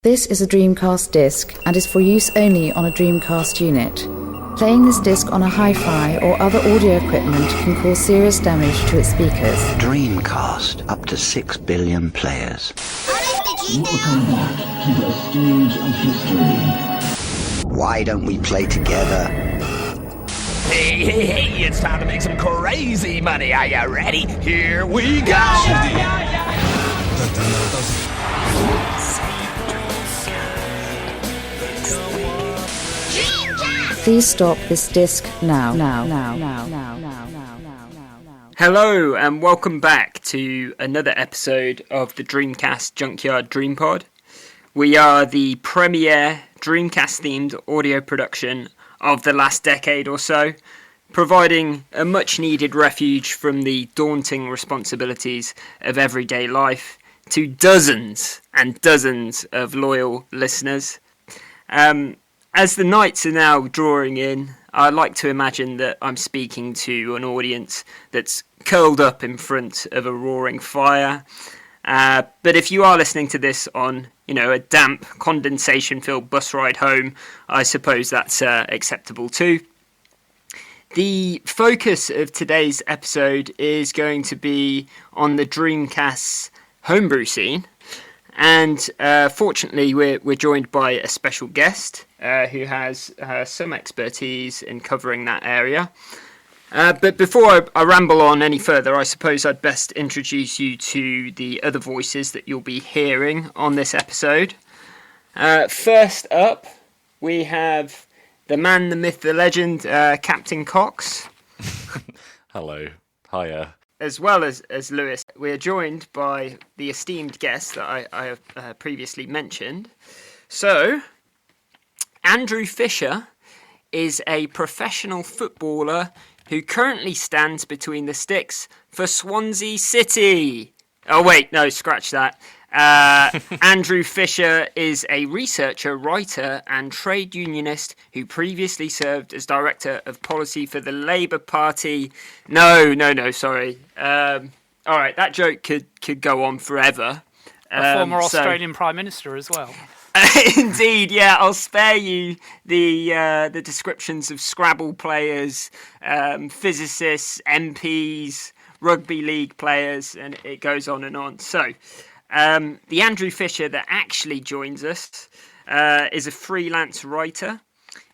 This is a Dreamcast disc and is for use only on a Dreamcast unit. Playing this disc on a hi-fi or other audio equipment can cause serious damage to its speakers. Dreamcast, up to 6 billion players. Welcome back to the stage of history. Why don't we play together? Hey, it's time to make some crazy money. Are you ready? Here we go! Please stop this disc now. Hello and welcome back to another episode of the Dreamcast Junkyard DreamPod. We are the premier Dreamcast-themed audio production of the last decade or so, providing a much-needed refuge from the daunting responsibilities of everyday life to dozens and dozens of loyal listeners. As the nights are now drawing in, I like to imagine that I'm speaking to an audience that's curled up in front of a roaring fire. But if you are listening to this on, a damp, condensation-filled bus ride home, I suppose that's acceptable too. The focus of today's episode is going to be on the Dreamcast's homebrew scene. And fortunately, we're joined by a special guest who has some expertise in covering that area. But before I ramble on any further, I suppose I'd best introduce you to the other voices that you'll be hearing on this episode. First up, we have the man, the myth, the legend, Captain Cox. Hello. Hiya. As well as Lewis, we are joined by the esteemed guest that I have previously mentioned. So, Andrew Fisher is a professional footballer who currently stands between the sticks for Swansea City. Oh wait, no, scratch that. Andrew Fisher is a researcher, writer and trade unionist who previously served as Director of Policy for the Labour Party. No, sorry. All right, that joke could go on forever. A former Australian Prime Minister as well. Indeed, yeah. I'll spare you the descriptions of Scrabble players, physicists, MPs, rugby league players, and it goes on and on. So, the Andrew Fisher that actually joins us is a freelance writer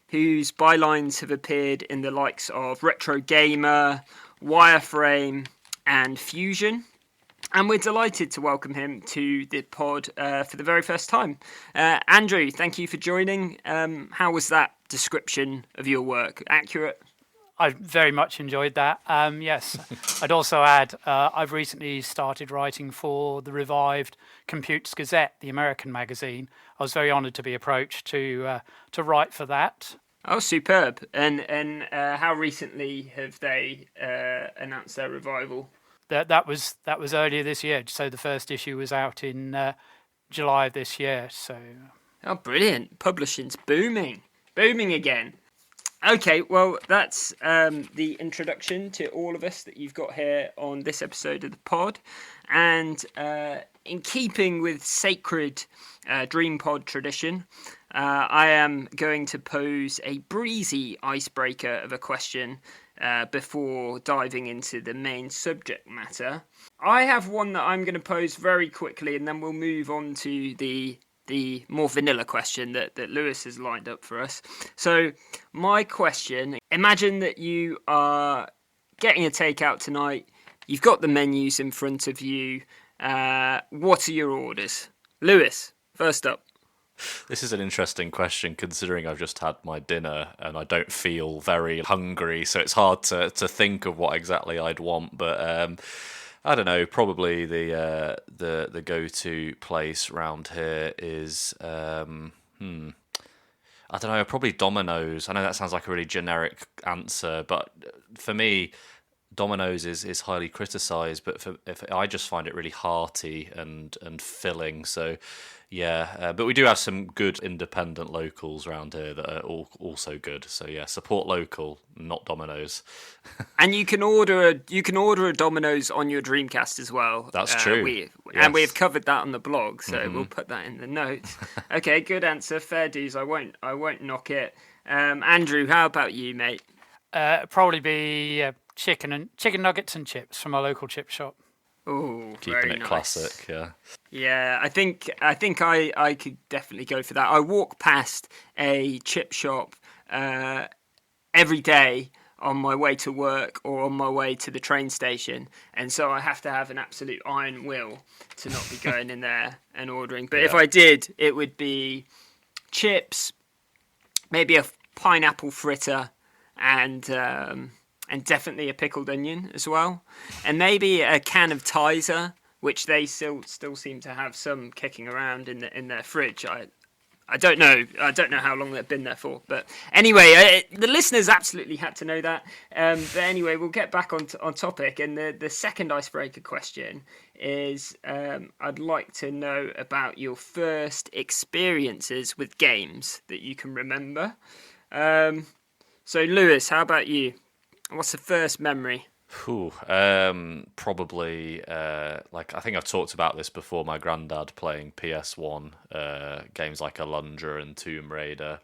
whose bylines have appeared in the likes of Retro Gamer, Wireframe, and Fusion. And we're delighted to welcome him to the pod for the very first time. Andrew, thank you for joining. How was that description of your work? Accurate? I very much enjoyed that. Yes, I'd also add I've recently started writing for the revived Computers Gazette, the American magazine. I was very honoured to be approached to write for that. Oh, superb! And how recently have they announced their revival? That was earlier this year. So the first issue was out in July of this year. So. Oh, brilliant! Publishing's booming again. Okay, well, that's the introduction to all of us that you've got here on this episode of the pod. And in keeping with sacred DreamPod tradition, I am going to pose a breezy icebreaker of a question before diving into the main subject matter. I have one that I'm going to pose very quickly, and then we'll move on to the more vanilla question that Lewis has lined up for us. So my question, imagine that you are getting a takeout tonight, you've got the menus in front of you, what are your orders? Lewis, first up. This is an interesting question considering I've just had my dinner and I don't feel very hungry, so it's hard to think of what exactly I'd want, but I don't know, probably the go-to place round here is, I don't know, probably Domino's. I know that sounds like a really generic answer, but for me, Dominoes is highly criticised, but I just find it really hearty and filling. So, yeah, but we do have some good independent locals around here that are also good. So yeah, support local, not Dominoes. And you can order a Dominoes on your Dreamcast as well. That's true. And we've covered that on the blog, so we'll put that in the notes. Okay, good answer, fair dues. I won't knock it. Andrew, how about you, mate? Probably be chicken nuggets and chips from our local chip shop. Oh, Keeping very it nice. classic, yeah. Yeah, I think I could definitely go for that. I walk past a chip shop every day on my way to work or on my way to the train station, and so I have to have an absolute iron will to not be going in there and ordering. But if I did, it would be chips, maybe a pineapple fritter, and definitely a pickled onion as well, and maybe a can of Tizer, which they still seem to have some kicking around in their fridge. I don't know how long they've been there for, but anyway, the listeners absolutely had to know that. But anyway, we'll get back on topic, and the second icebreaker question is, I'd like to know about your first experiences with games that you can remember. So Lewis, how about you? What's the first memory? Probably like I think I've talked about this before. My granddad playing PS1 games like Alundra and Tomb Raider.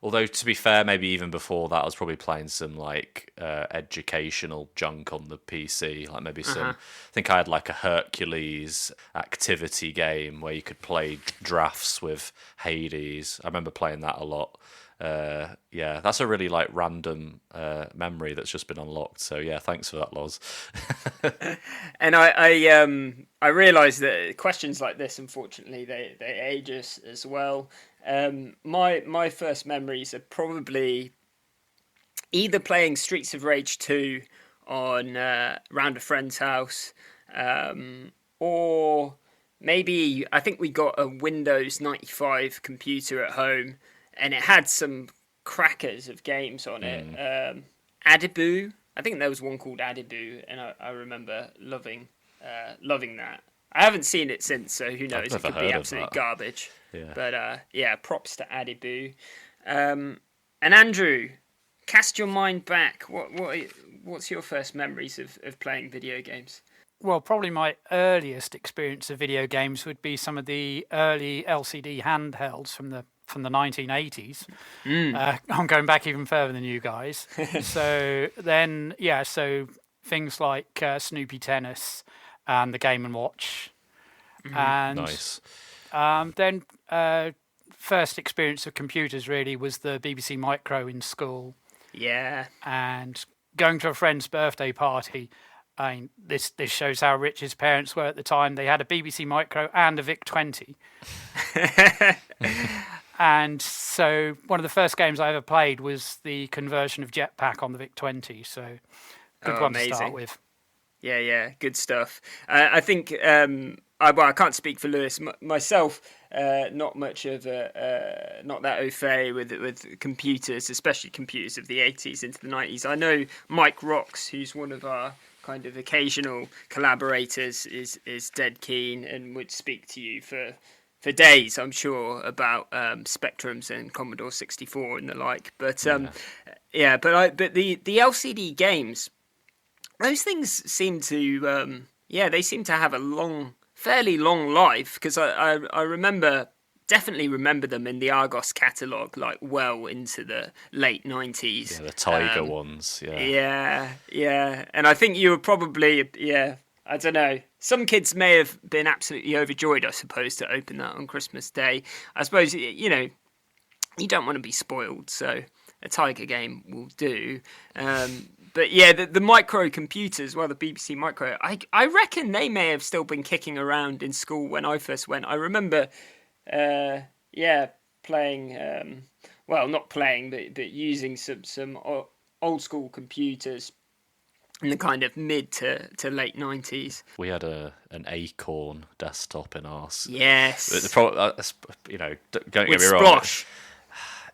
Although to be fair, maybe even before that, I was probably playing some like educational junk on the PC. Like maybe some. I think I had like a Hercules activity game where you could play drafts with Hades. I remember playing that a lot. Yeah, that's a really like random memory that's just been unlocked. So yeah, thanks for that, Loz. And I realise that questions like this, unfortunately, they age us as well. My first memories are probably either playing Streets of Rage 2 on round a friend's house, or maybe I think we got a Windows 95 computer at home, and it had some crackers of games on it. Adiboo, I think there was one called Adiboo, and I remember loving that. I haven't seen it since, so who knows? It could be absolute garbage. Yeah. But yeah, props to Adiboo. And Andrew, cast your mind back. What's your first memories of playing video games? Well, probably my earliest experience of video games would be some of the early LCD handhelds from the 1980s. I'm going back even further than you guys. So then, yeah, so things like Snoopy Tennis and the Game & Watch. And Nice. Then first experience of computers really was the BBC Micro in school. Yeah. And going to a friend's birthday party. I mean, this shows how rich his parents were at the time. They had a BBC Micro and a VIC-20. And so one of the first games I ever played was the conversion of Jetpack on the VIC-20. So good one to start with. Yeah, good stuff. I think I can't speak for Lewis myself. Not much of not that au fait with computers, especially computers of the 80s into the 90s. I know Mike Rocks, who's one of our kind of occasional collaborators, is dead keen and would speak to you for days, I'm sure, about Spectrums and Commodore 64 and the like. But but the LCD games, those things seem to they seem to have a fairly long life, because I definitely remember them in the Argos catalogue, like well into the late 90s. Yeah, the Tiger ones. Yeah. Yeah. And I think you were probably, I don't know. Some kids may have been absolutely overjoyed, I suppose, to open that on Christmas Day. I suppose, you don't want to be spoiled, so a Tiger game will do. But yeah, the micro computers, the BBC Micro, I reckon they may have still been kicking around in school when I first went. I remember, playing, not playing, but using some old school computers in the kind of mid to late 90s. We had an Acorn desktop in ours. Yes. Don't get me wrong. Splosh.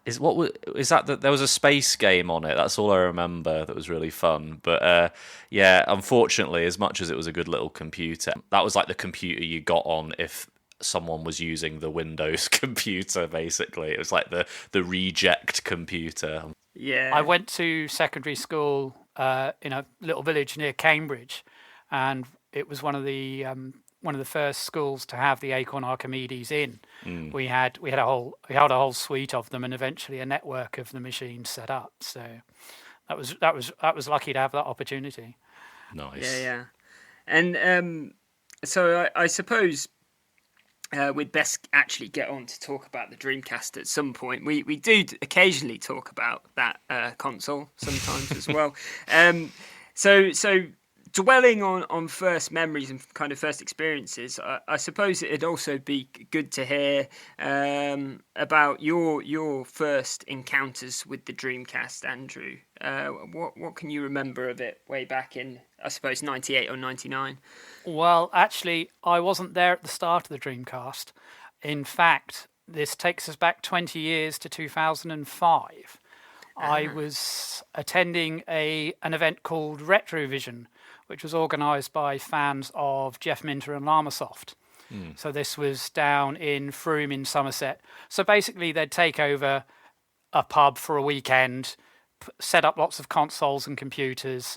Is that there was a space game on it? That's all I remember. That was really fun. But yeah, unfortunately, as much as it was a good little computer, that was like the computer you got on if someone was using the Windows computer. Basically, it was like the reject computer. Yeah. I went to secondary school in a little village near Cambridge, and it was one of the first schools to have the Acorn Archimedes in. We had a whole suite of them, and eventually a network of the machines set up. So that was lucky to have that opportunity. Nice. Yeah. And so I suppose we'd best actually get on to talk about the Dreamcast at some point. We do occasionally talk about that console sometimes as well. So dwelling on first memories and kind of first experiences, I suppose it'd also be good to hear about your first encounters with the Dreamcast, Andrew. What can you remember of it way back in, I suppose, 98 or 99? Well, actually, I wasn't there at the start of the Dreamcast. In fact, this takes us back 20 years to 2005. I was attending an event called Retrovision, which was organised by fans of Jeff Minter and Llamasoft. So this was down in Frome in Somerset. So basically, they'd take over a pub for a weekend, set up lots of consoles and computers,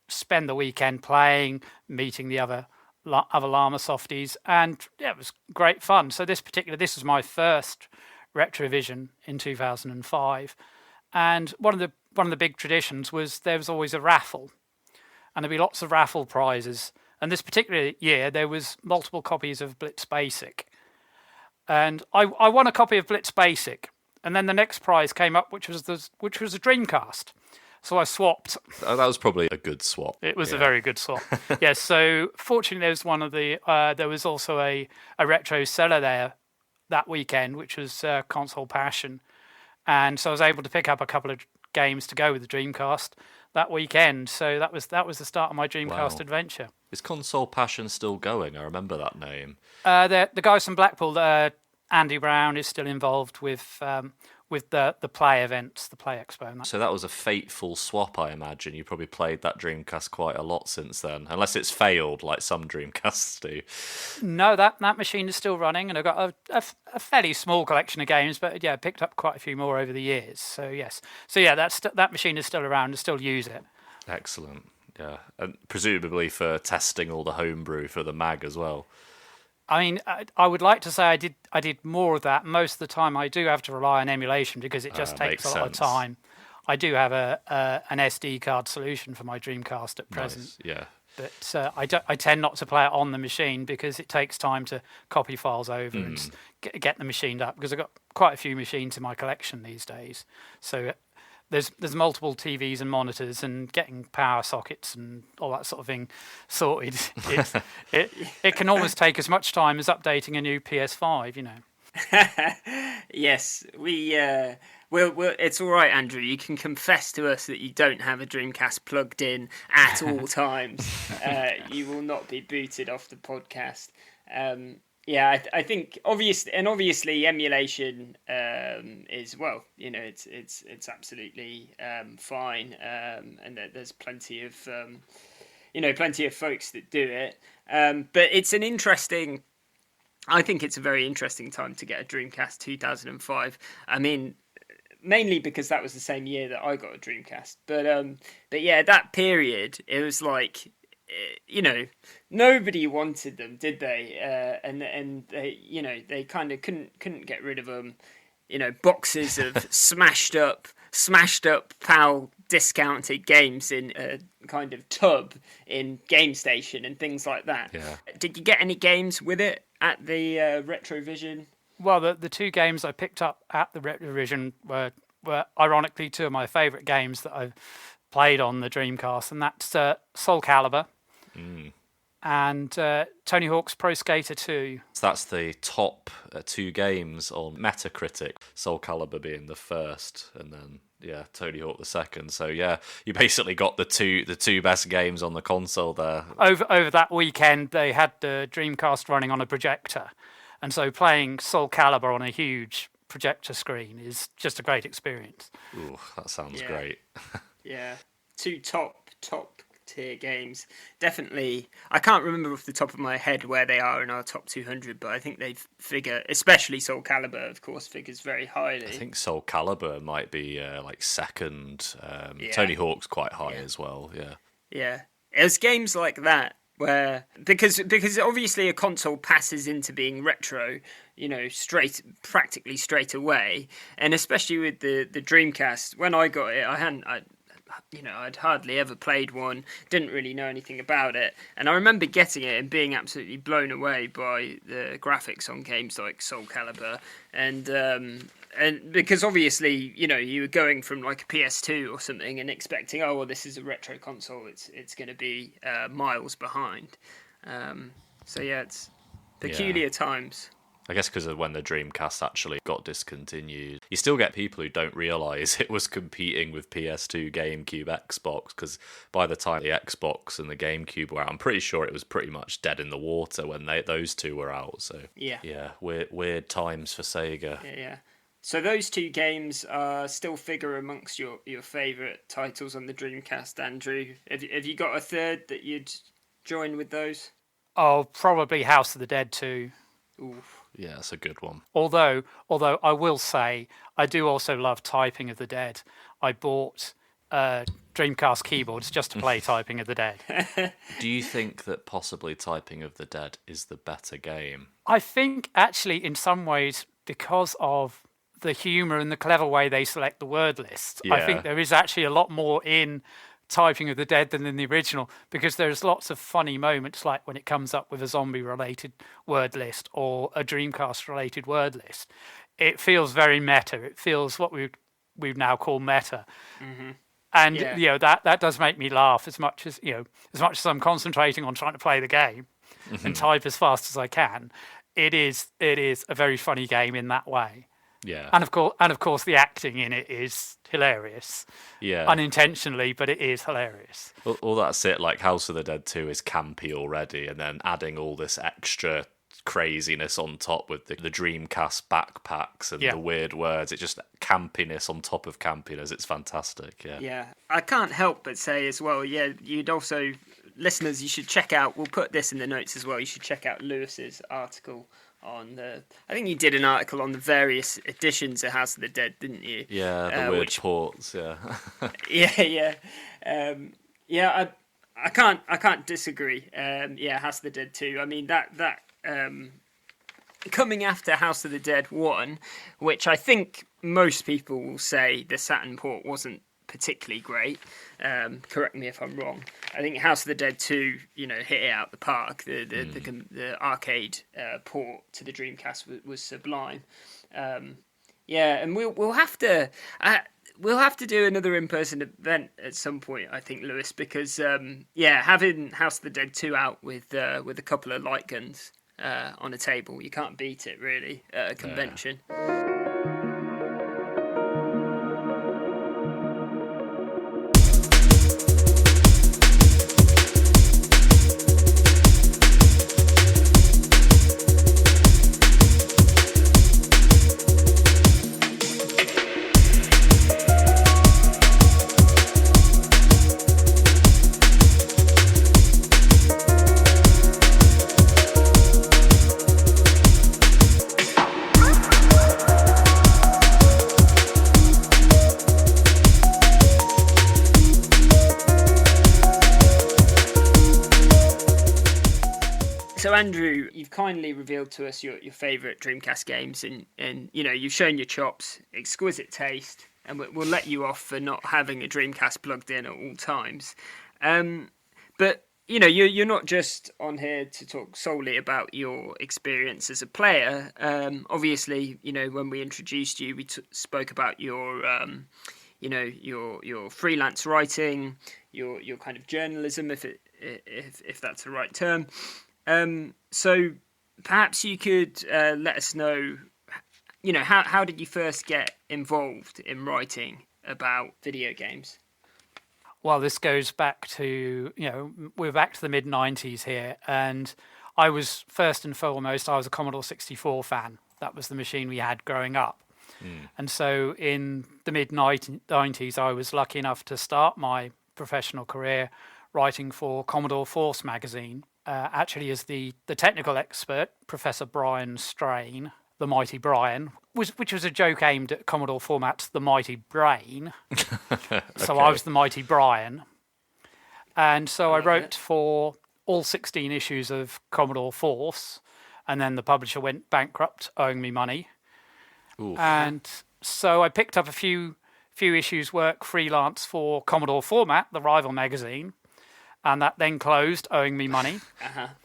spend the weekend playing, meeting the other Llamasofties, and yeah, it was great fun. So this was my first Retrovision in 2005, and one of the big traditions was there was always a raffle, and there'd be lots of raffle prizes. And this particular year, there was multiple copies of Blitz Basic, and I won a copy of Blitz Basic, and then the next prize came up, which was a Dreamcast. So I swapped. That was probably a good swap. It was a very good swap. Yes. So fortunately, there was also a retro seller there that weekend, which was Console Passion, and so I was able to pick up a couple of games to go with the Dreamcast that weekend. So that was the start of my Dreamcast adventure. Is Console Passion still going? I remember that name. The guys from Blackpool, Andy Brown, is still involved with the Play events, the Play Expo. And So that was a fateful swap, I imagine. You probably played that Dreamcast quite a lot since then, unless it's failed like some Dreamcasts do. No, that machine is still running, and I've got a fairly small collection of games, but yeah, picked up quite a few more over the years. So yes, that machine is still around and still use it. Excellent. Yeah, and presumably for testing all the homebrew for the mag as well. I mean, I would like to say I did more of that. Most of the time, I do have to rely on emulation because it just takes a lot of time. I do have an SD card solution for my Dreamcast at present. Nice. Yeah. But I tend not to play it on the machine because it takes time to copy files over and get the machine up, because I've got quite a few machines in my collection these days. So there's multiple TVs and monitors, and getting power sockets and all that sort of thing sorted. It can almost take as much time as updating a new PS5, you know. Yes, well, it's all right, Andrew. You can confess to us that you don't have a Dreamcast plugged in at all times. You will not be booted off the podcast. Yeah, I think obviously emulation is, well, you know, it's absolutely fine, and there's plenty of folks that do it. But I think it's a very interesting time to get a Dreamcast. 2005. I mean, mainly because that was the same year that I got a Dreamcast. But yeah, that period, it was like, you know, nobody wanted them, did they? And they, you know, they kind of couldn't get rid of them. You know, boxes of smashed up PAL discounted games in a kind of tub in Game Station and things like that. Yeah. Did you get any games with it at the Retrovision? Well, the two games I picked up at the Retrovision were ironically two of my favourite games that I've played on the Dreamcast, and that's Soul Calibur and Tony Hawk's Pro Skater 2. So that's the top two games on Metacritic, Soul Calibur being the first, and then Tony Hawk the second. So yeah, you basically got the two best games on the console there. Over that weekend, they had the Dreamcast running on a projector, and so playing Soul Calibur on a huge projector screen is just a great experience. Ooh, that sounds great. Yeah, two top tier games. Definitely, I can't remember off the top of my head where they are in our top 200, but I think they figure, especially Soul Calibur, of course, figures very highly. I think Soul Calibur might be like second. Tony Hawk's quite high as well. Yeah. Yeah, it's games like that where because obviously a console passes into being retro, practically straight away, and especially with the Dreamcast. When I got it, I'd hardly ever played one, didn't really know anything about it, and I remember getting it and being absolutely blown away by the graphics on games like Soul Calibur, and because obviously, you were going from like a PS2 or something and expecting, oh well, this is a retro console, it's going to be miles behind. So yeah, it's peculiar times. I guess because of when the Dreamcast actually got discontinued. You still get people who don't realise it was competing with PS2, GameCube, Xbox, because by the time the Xbox and the GameCube were out, I'm pretty sure it was pretty much dead in the water when those two were out. So yeah, weird times for Sega. Yeah. So those two games still figure amongst your favourite titles on the Dreamcast, Andrew. Have you got a third that you'd join with those? Oh, probably House of the Dead 2. Oof. Yeah, that's a good one. Although I will say, I do also love Typing of the Dead. I bought Dreamcast keyboards just to play Typing of the Dead. Do you think that possibly Typing of the Dead is the better game? I think actually in some ways, because of the humour and the clever way they select the word list, I think there is actually a lot more in Typing of the Dead than in the original, because there's lots of funny moments, like when it comes up with a zombie related word list or a Dreamcast related word list. It feels very meta. It feels what we now call meta. Mm-hmm. And that does make me laugh as much as I'm concentrating on trying to play the game and type as fast as I can. It is a very funny game in that way. Yeah. And of course the acting in it is hilarious. Yeah. Unintentionally, but it is hilarious. Well, that's it. Like House of the Dead 2 is campy already, and then adding all this extra craziness on top with the Dreamcast backpacks and the weird words. It's just campiness on top of campiness. It's fantastic. Yeah. Yeah. I can't help but say as well, you'd also, listeners, you should check out, we'll put this in the notes as well, you should check out Lewis's article on I think you did an article on the various editions of House of the Dead, didn't you? Yeah, the weird ports, yeah. I can't disagree. House of the Dead 2. I mean that coming after House of the Dead 1, which I think most people will say the Saturn port wasn't particularly great. Correct me if I'm wrong. I think House of the Dead 2, hit it out the park. The arcade port to the Dreamcast was sublime. And we'll have to do another in-person event at some point, I think, Lewis, because having House of the Dead 2 out with a couple of light guns on a table, you can't beat it really at a convention. So Andrew, you've kindly revealed to us your favourite Dreamcast games, and you've shown your chops, exquisite taste, and we'll let you off for not having a Dreamcast plugged in at all times. But you're not just on here to talk solely about your experience as a player. Obviously, when we introduced you, we spoke about your your freelance writing, your kind of journalism, if that's the right term. So perhaps you could let us know, how did you first get involved in writing about video games? Well, this goes back to, we're back to the mid-90s here, and I was, first and foremost, I was a Commodore 64 fan. That was the machine we had growing up. And so in the mid-90s, I was lucky enough to start my professional career writing for Commodore Force magazine, actually as the technical expert, Professor Brian Strain, the Mighty Brian, which was a joke aimed at Commodore Format's The Mighty Brain. So I was the Mighty Brian. And so I wrote for all 16 issues of Commodore Force, and then the publisher went bankrupt, owing me money. Ooh. And so I picked up a few issues work freelance for Commodore Format, the rival magazine, and that then closed, owing me money.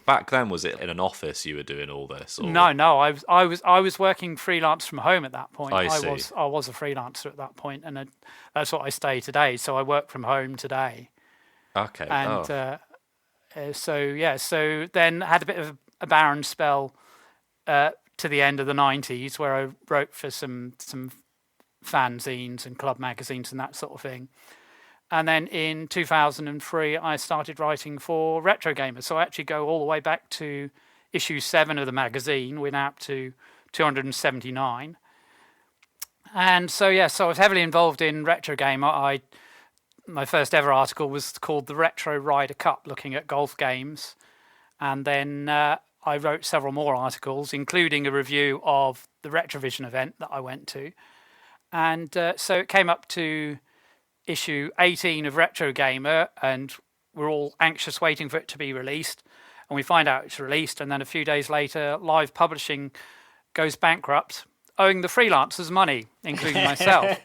Back then, was it in an office you were doing all this? Or? No, I was working freelance from home at that point. I was a freelancer at that point, and that's what I stay today. So I work from home today. Okay. And so then had a bit of a barren spell to the end of the 90s, where I wrote for some fanzines and club magazines and that sort of thing. And then in 2003, I started writing for Retro Gamer. So I actually go all the way back to issue 7 of the magazine. We're now up to 279. And so I was heavily involved in Retro Gamer. My first ever article was called The Retro Ryder Cup, looking at golf games. And then I wrote several more articles, including a review of the Retrovision event that I went to. And so it came up to issue 18 of Retro Gamer, and we're all anxious waiting for it to be released. And we find out it's released, and then a few days later, Live Publishing goes bankrupt, owing the freelancers money, including myself.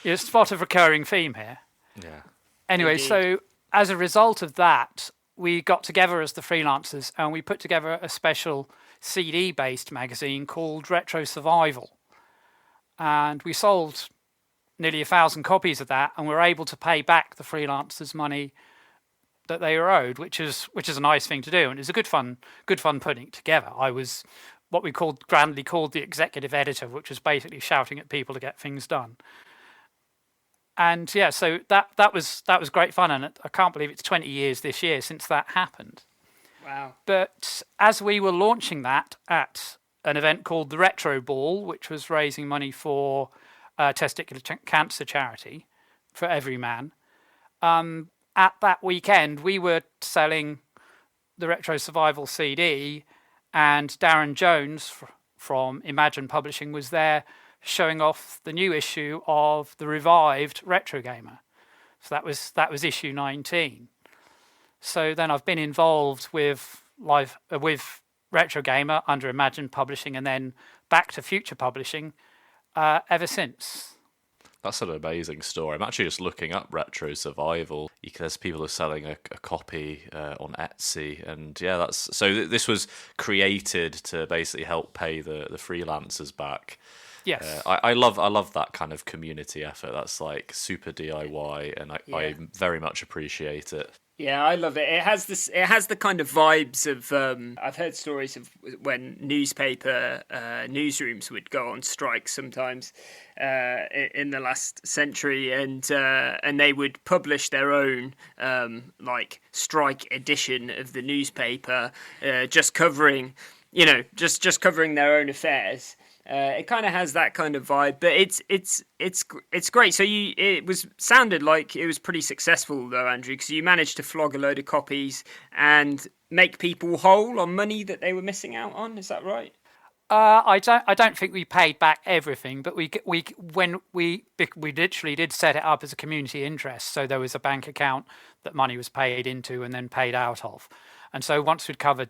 You spot a recurring theme here. Yeah. Anyway, Indeed. So as a result of that, we got together as the freelancers, and we put together a special CD-based magazine called Retro Survival. And we sold nearly 1,000 copies of that, and we were able to pay back the freelancers money that they were owed, which is a nice thing to do, and it was a good fun putting it together. I was what we grandly called the executive editor, which was basically shouting at people to get things done. And so that was great fun, and I can't believe it's 20 years this year since that happened. Wow! But as we were launching that at an event called the Retro Ball, which was raising money for testicular cancer charity for every man. At that weekend, we were selling the Retro Survival CD, and Darren Jones from Imagine Publishing was there showing off the new issue of the revived Retro Gamer. So that was issue 19. So then I've been involved with Retro Gamer under Imagine Publishing, and then back to Future Publishing ever since. That's an amazing story. I'm actually just looking up Retro Survival. There's people who are selling a copy on Etsy, and this was created to basically help pay the freelancers back. Yes, I love that kind of community effort. That's like super DIY, and I very much appreciate it. Yeah, I love it. It has the kind of vibes of. I've heard stories of when newspaper newsrooms would go on strike sometimes in the last century, and they would publish their own strike edition of the newspaper, just covering, just covering their own affairs. It kind of has that kind of vibe, but it's great. So sounded like it was pretty successful though, Andrew, because you managed to flog a load of copies and make people whole on money that they were missing out on. Is that right? I don't think we paid back everything, but we literally did set it up as a community interest. So there was a bank account that money was paid into and then paid out of, and so once we'd covered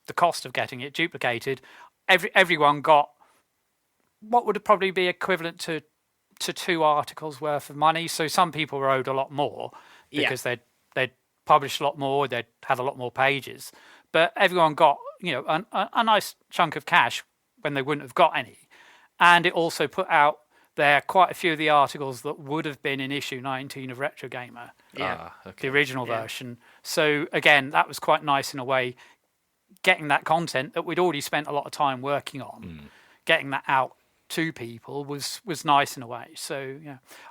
the cost of getting it duplicated, everyone got what would probably be equivalent to 2 articles worth of money. So some people were owed a lot more because they'd published a lot more, they'd had a lot more pages. But everyone got a nice chunk of cash when they wouldn't have got any. And it also put out there quite a few of the articles that would have been in issue 19 of Retro Gamer, the original version. So again, that was quite nice in a way, getting that content that we'd already spent a lot of time working on, getting that out to people was nice in a way. So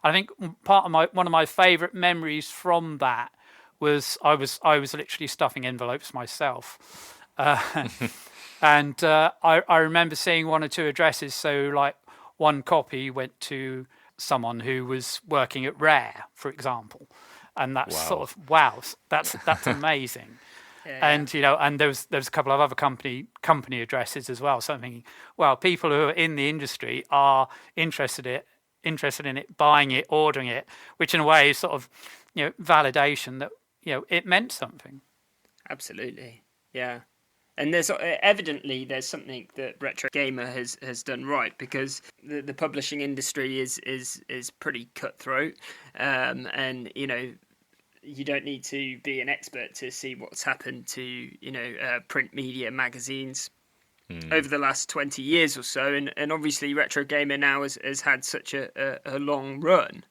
I think one of my favourite memories from that was I was literally stuffing envelopes myself, and I remember seeing 1 or 2 addresses. So like one copy went to someone who was working at Rare, for example. And that's sort of, wow, that's amazing. And and there's a couple of other company addresses as well. So I'm thinking, well, people who are in the industry are interested in it, buying it, ordering it, which in a way is sort of validation that it meant something. Absolutely, yeah. And there's evidently something that Retro Gamer has done right, because the publishing industry is pretty cutthroat, and you don't need to be an expert to see what's happened to print media magazines over the last 20 years or so, and obviously Retro Gamer now has had such a long run.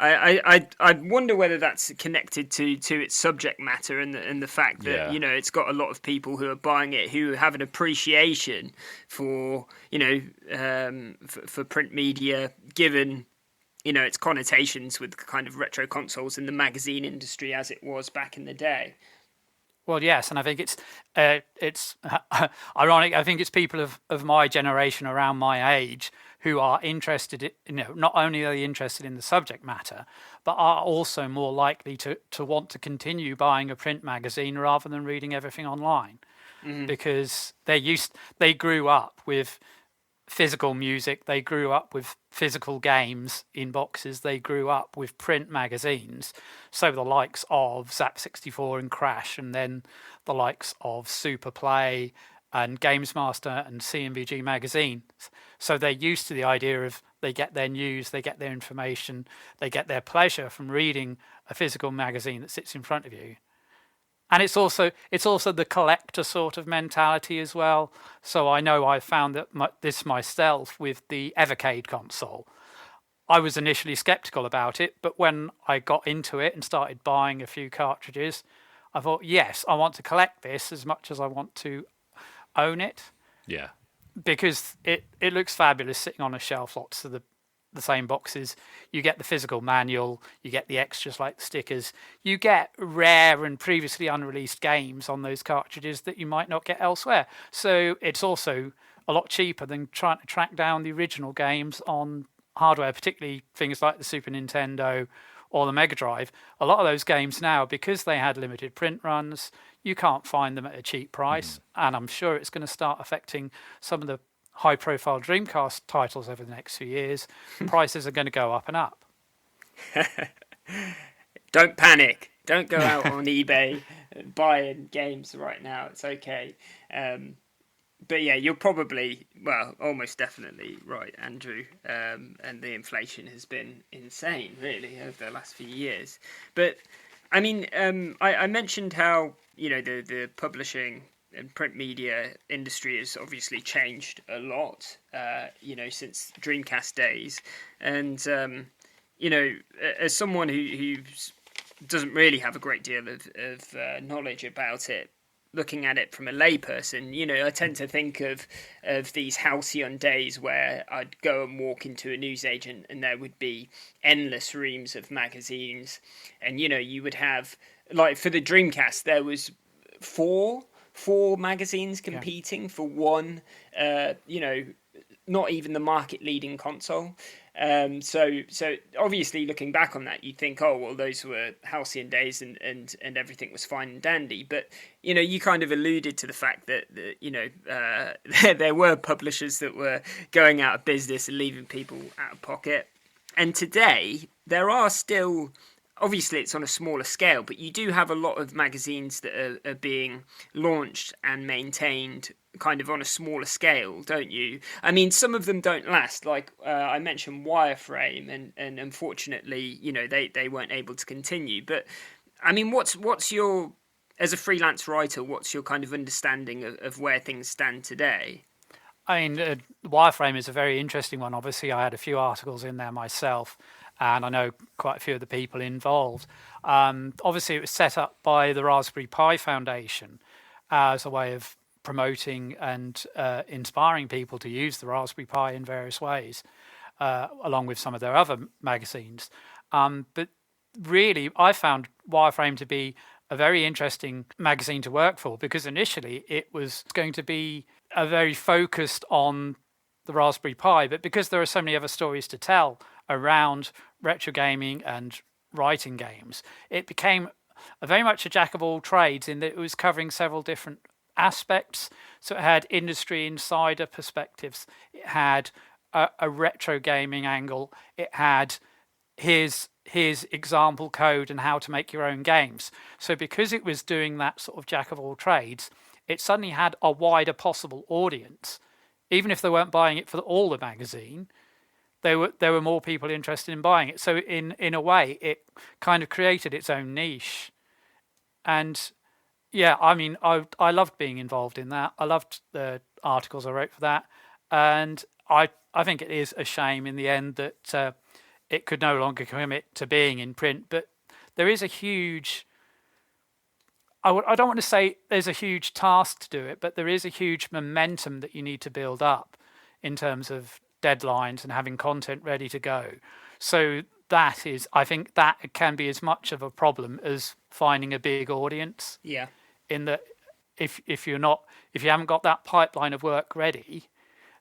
I wonder whether that's connected to its subject matter and the fact that it's got a lot of people who are buying it who have an appreciation for for print media, given its connotations with kind of retro consoles in the magazine industry as it was back in the day. Well, yes, and I think it's ironic. I think it's people of my generation, around my age, who are interested in, not only are they interested in the subject matter, but are also more likely to want to continue buying a print magazine rather than reading everything online, because they grew up with physical music, they grew up with physical games in boxes, they grew up with print magazines. So the likes of ZZAP 64 and Crash, and then the likes of Super Play and Games Master and CMVG magazines. So they're used to the idea of they get their news, they get their information, they get their pleasure from reading a physical magazine that sits in front of you. And it's also the collector sort of mentality as well. So I know I found that this myself with the Evercade console. I was initially skeptical about it, but when I got into it and started buying a few cartridges, I thought, yes, I want to collect this as much as I want to own it. Yeah. Because it looks fabulous sitting on a shelf, lots of the same boxes. You get the physical manual, you get the extras like the stickers, you get rare and previously unreleased games on those cartridges that you might not get elsewhere. So it's also a lot cheaper than trying to track down the original games on hardware, particularly things like the Super Nintendo or the Mega Drive. A lot of those games now, because they had limited print runs, you can't find them at a cheap price, and I'm sure it's going to start affecting some of the high-profile Dreamcast titles over the next few years. Prices are going to go up and up. Don't panic. Don't go out on eBay buying games right now. It's okay. But yeah, you're probably, almost definitely right, Andrew. And the inflation has been insane, really, over the last few years. But I mean, I mentioned how the publishing and print media industry has obviously changed a lot, since Dreamcast days. And, as someone who doesn't really have a great deal of knowledge about it, looking at it from a layperson, I tend to think of these halcyon days where I'd go and walk into a newsagent and there would be endless reams of magazines. And, you would have, like for the Dreamcast, there was four magazines competing for one, not even the market leading console. So obviously looking back on that, you'd think, oh, well, those were halcyon days and everything was fine and dandy. But, you kind of alluded to the fact that there were publishers that were going out of business and leaving people out of pocket. And today there are still, obviously it's on a smaller scale, but you do have a lot of magazines that are being launched and maintained kind of on a smaller scale, don't you? I mean, some of them don't last, like I mentioned Wireframe, and unfortunately, they weren't able to continue. But I mean, what's your, as a freelance writer, what's your kind of understanding of where things stand today? I mean, Wireframe is a very interesting one. Obviously, I had a few articles in there myself, and I know quite a few of the people involved. Obviously, it was set up by the Raspberry Pi Foundation as a way of promoting and inspiring people to use the Raspberry Pi in various ways, along with some of their other magazines. But really, I found Wireframe to be a very interesting magazine to work for, because initially it was going to be a very focused on the the Raspberry Pi, but because there are so many other stories to tell around retro gaming and writing games, it became very much a jack of all trades in that it was covering several different aspects. So it had industry insider perspectives, it had a retro gaming angle, it had here's example code and how to make your own games. So because it was doing that sort of jack of all trades, it suddenly had a wider possible audience. Even if they weren't buying it for all the magazine, there were more people interested in buying it. So in a way, it kind of created its own niche. And yeah, I mean, I loved being involved in that. I loved the articles I wrote for that. And I think it is a shame in the end that it could no longer commit to being in print. But there is a huge... I don't want to say there's a huge task to do it, but there is a huge momentum that you need to build up in terms of deadlines and having content ready to go. So that is, I think that can be as much of a problem as finding a big audience. Yeah. In that if you haven't got that pipeline of work ready,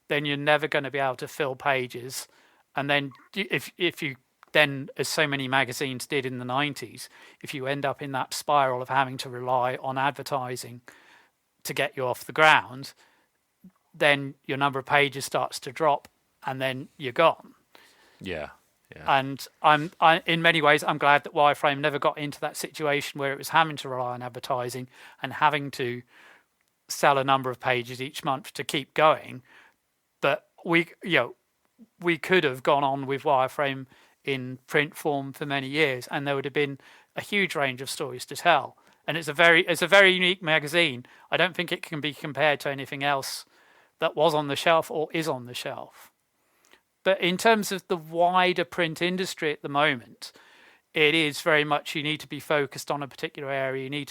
then you're never going to be able to fill pages. And then if you then, as so many magazines did in the 90s, if you end up in that spiral of having to rely on advertising to get you off the ground, then your number of pages starts to drop and then you're gone. Yeah. And in many ways, I'm glad that Wireframe never got into that situation where it was having to rely on advertising and having to sell a number of pages each month to keep going. But we could have gone on with Wireframe in print form for many years, and there would have been a huge range of stories to tell. And it's a very unique magazine. I don't think it can be compared to anything else that was on the shelf or is on the shelf. But in terms of the wider print industry at the moment, it is very much you need to be focused on a particular area. You need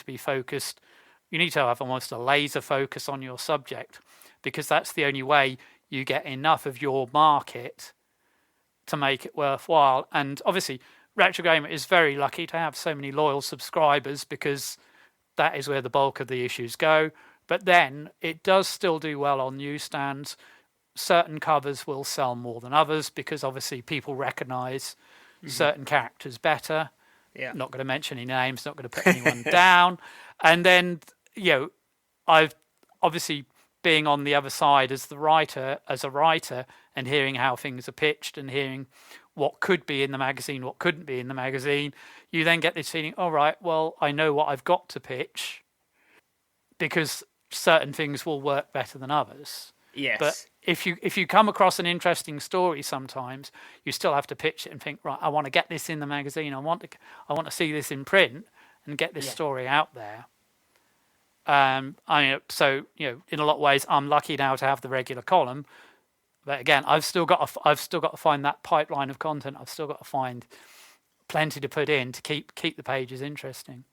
to have almost a laser focus on your subject, because that's the only way you get enough of your market to make it worthwhile. And obviously, Retro Gamer is very lucky to have so many loyal subscribers, because that is where the bulk of the issues go. But then it does still do well on newsstands. Certain covers will sell more than others because obviously people recognise certain characters better. Yeah. Not going to mention any names, not going to put anyone down. And then, I've obviously being on the other side as a writer and hearing how things are pitched and hearing what could be in the magazine, what couldn't be in the magazine, you then get this feeling, all right, well, I know what I've got to pitch because certain things will work better than others. Yes. But if you come across an interesting story, sometimes you still have to pitch it and think, right, I want to get this in the magazine. I want to see this in print and get this story out there. In a lot of ways, I'm lucky now to have the regular column. But again, I've still got to find that pipeline of content. I've still got to find plenty to put in to keep the pages interesting.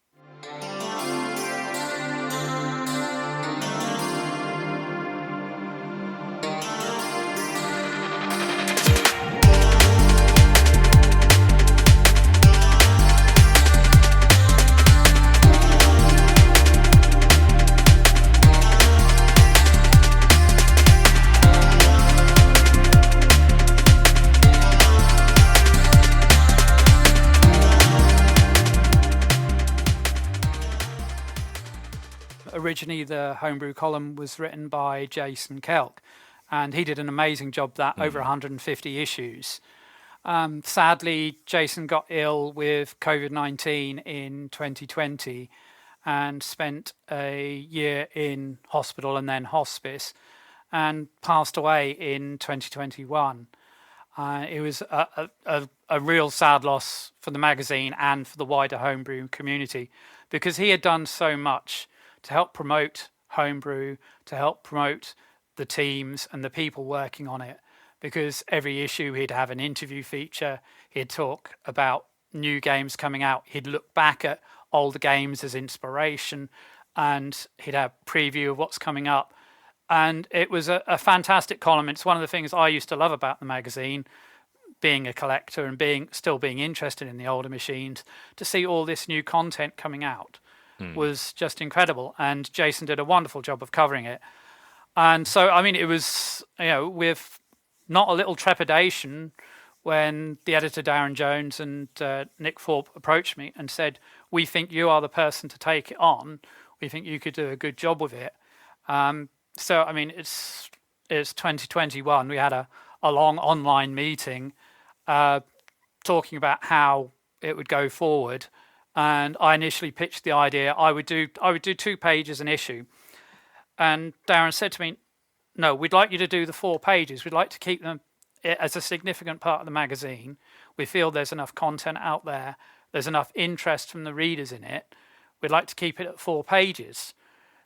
Originally, the Homebrew column was written by Jason Kelk, and he did an amazing job that over 150 issues. Sadly, Jason got ill with COVID-19 in 2020 and spent a year in hospital and then hospice and passed away in 2021. It was a real sad loss for the magazine and for the wider Homebrew community, because he had done so much to help promote Homebrew, to help promote the teams and the people working on it. Because every issue he'd have an interview feature, he'd talk about new games coming out, he'd look back at older games as inspiration, and he'd have a preview of what's coming up. And it was a fantastic column. It's one of the things I used to love about the magazine, being a collector and still being interested in the older machines, to see all this new content coming out was just incredible. And Jason did a wonderful job of covering it. And so, I mean, it was, with not a little trepidation when the editor Darren Jones and Nick Thorpe approached me and said, "We think you are the person to take it on. We think you could do a good job with it." So I mean, it's 2021. We had a long online meeting talking about how it would go forward, and I initially pitched the idea I would do 2 pages an issue, and Darren said to me, "No, we'd like you to do the 4 pages. We'd like to keep them as a significant part of the magazine. We feel there's enough content out there. There's enough interest from the readers in it. We'd like to keep it at 4 pages."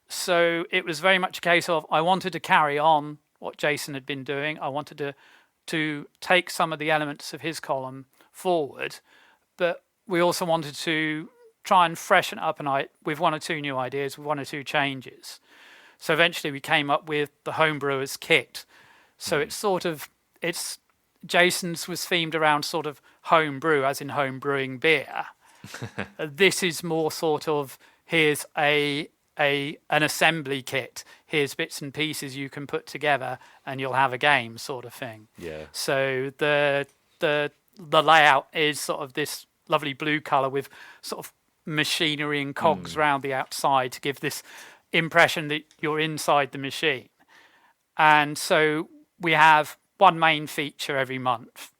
So it was very much a case of I wanted to carry on what Jason had been doing. I wanted to take some of the elements of his column forward, but we also wanted to try and freshen it up with 1 or 2 new ideas, with 1 or 2 changes. So eventually we came up with the Homebrewers kit. So it's Jason's was themed around sort of homebrew, as in home brewing beer. This is more sort of, here's an assembly kit. Here's bits and pieces you can put together and you'll have a game sort of thing. Yeah. So the layout is sort of this lovely blue colour with sort of machinery and cogs around the outside to give this impression that you're inside the machine. And so we have 1 main feature every month,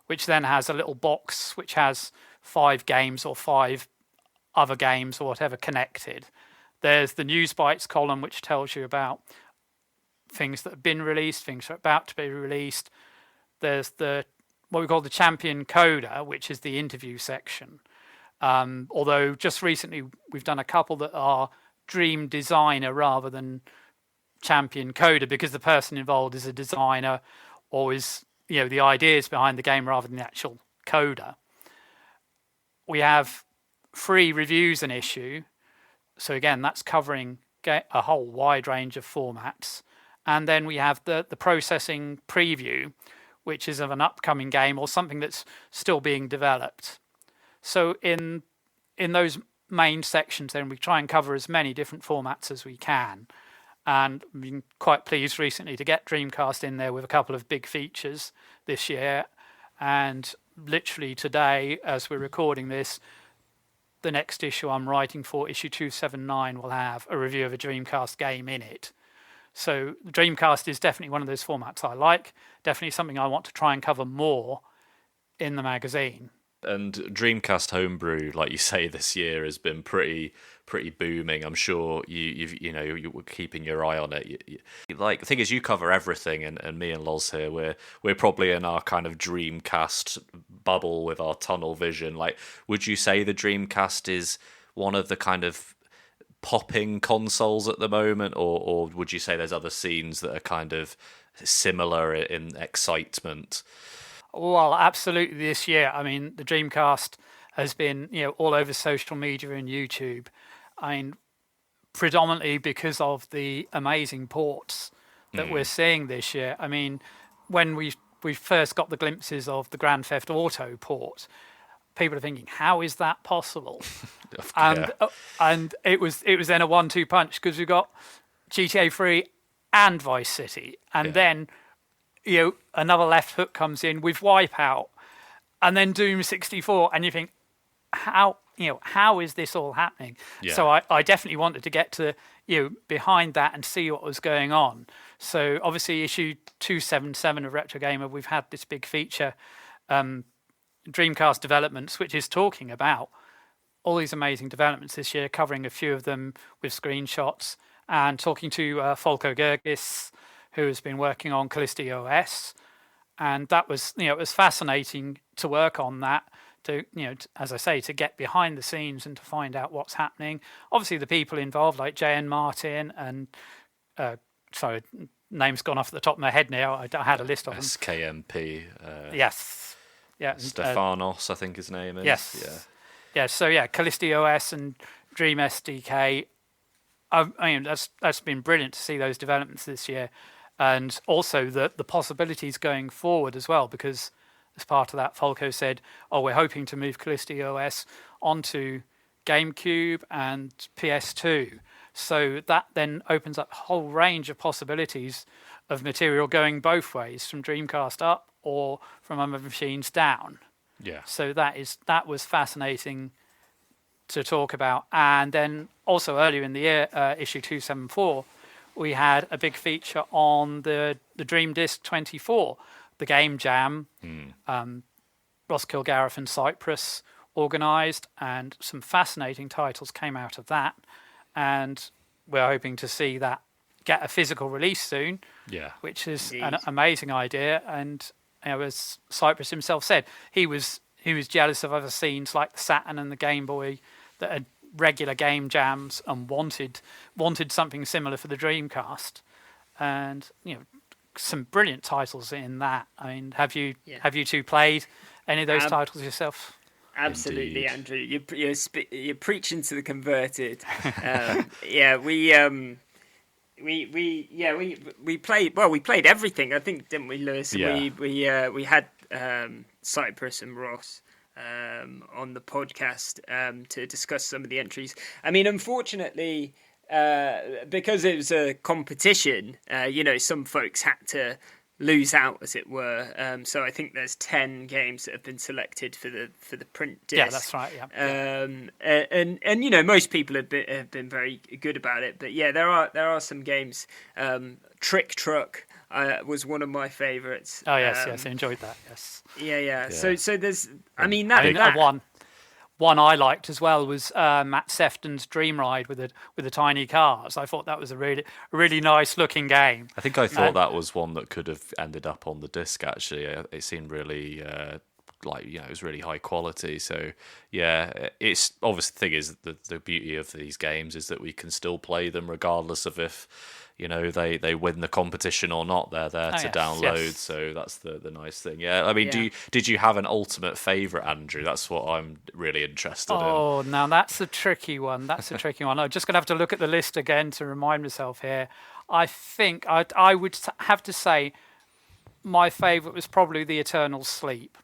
which then has a little box which has 5 games or 5 other games or whatever connected. There's the News Bites column, which tells you about things that have been released, things that are about to be released. There's what we call the Champion Coder, which is the interview section. Although just recently we've done a couple that are Dream Designer rather than Champion Coder, because the person involved is a designer or is, the ideas behind the game rather than the actual coder. We have 3 reviews an issue. So again, that's covering a whole wide range of formats. And then we have the processing preview, which is of an upcoming game or something that's still being developed. So in those main sections, then we try and cover as many different formats as we can. And I've been quite pleased recently to get Dreamcast in there with a couple of big features this year. And literally today, as we're recording this, the next issue I'm writing for, issue 279, will have a review of a Dreamcast game in it. So the Dreamcast is definitely one of those formats I like, definitely something I want to try and cover more in the magazine. And Dreamcast Homebrew, like you say, this year has been pretty booming. I'm sure you were keeping your eye on it. Like, the thing is, you cover everything, and me and Lozz here, we're probably in our kind of Dreamcast bubble with our tunnel vision. Like, would you say the Dreamcast is one of the kind of popping consoles at the moment, or would you say there's other scenes that are kind of similar in excitement? Well, absolutely this year. I mean, the Dreamcast has been, all over social media and YouTube. I mean, predominantly because of the amazing ports that we're seeing this year. I mean, when we first got the glimpses of the Grand Theft Auto port, people are thinking, how is that possible? And it was then a 1-2 punch, because we got GTA 3 and Vice City, and then another left hook comes in with Wipeout, and then Doom 64, and you think, how is this all happening? Yeah. So I definitely wanted to get to behind that and see what was going on. So obviously issue 277 of Retro Gamer, we've had this big feature, Dreamcast Developments, which is talking about all these amazing developments this year, covering a few of them with screenshots, and talking to Folko Gergis, who has been working on Callisto OS, and that was, it was fascinating to work on that, to, as I say, to get behind the scenes and to find out what's happening. Obviously, the people involved, like J.N. Martin and, sorry, name's gone off the top of my head now. I had a list of them. SKMP. Yes. Yeah. Stefanos, I think his name is. Yes. Yeah. Yeah. So yeah, Callisto OS and Dream SDK. I mean, that's been brilliant to see those developments this year, and also the possibilities going forward as well, because as part of that, Folko said, we're hoping to move Callisto OS onto GameCube and PS2. So that then opens up a whole range of possibilities of material going both ways, from Dreamcast up or from other machines down. Yeah. So that was fascinating to talk about. And then also earlier in the year, issue 274, we had a big feature on the Dream Disc 24, the Game Jam. Ross Kilgareth and Cyprus organised, and some fascinating titles came out of that. And we're hoping to see that get a physical release soon, which is an amazing idea. And as Cyprus himself said, he was jealous of other scenes like the Saturn and the Game Boy that had regular game jams and wanted something similar for the Dreamcast. And some brilliant titles in that. I mean, have you two played any of those titles yourself? Absolutely, Andrew. You're preaching to the converted. We played. Well, we played everything, I think, didn't we, Lewis? Yeah. We had Cyprus and Ross on the podcast to discuss some of the entries. I mean, unfortunately, because it was a competition, some folks had to lose out, as it were. So I think there's 10 games that have been selected for the print disc. Yeah, that's right. Yeah. And most people have been very good about it. But yeah, there are some games. Trick Truck was one of my favourites. Oh yes, I enjoyed that. Yes. Yeah. So there's. I mean that. One I liked as well was Matt Sefton's Dream Ride with the tiny cars. I thought that was a really nice looking game. I think I thought that was one that could have ended up on the disc. Actually, it seemed really it was really high quality. So yeah, it's obviously the thing is the beauty of these games is that we can still play them regardless of if they win the competition or not. They're there to download. Yes. So that's the nice thing. Yeah, I mean, did you have an ultimate favourite, Andrew? That's what I'm really interested in. Oh, now that's a tricky one. I'm just going to have to look at the list again to remind myself here. I think I would have to say my favourite was probably The Eternal Sleep.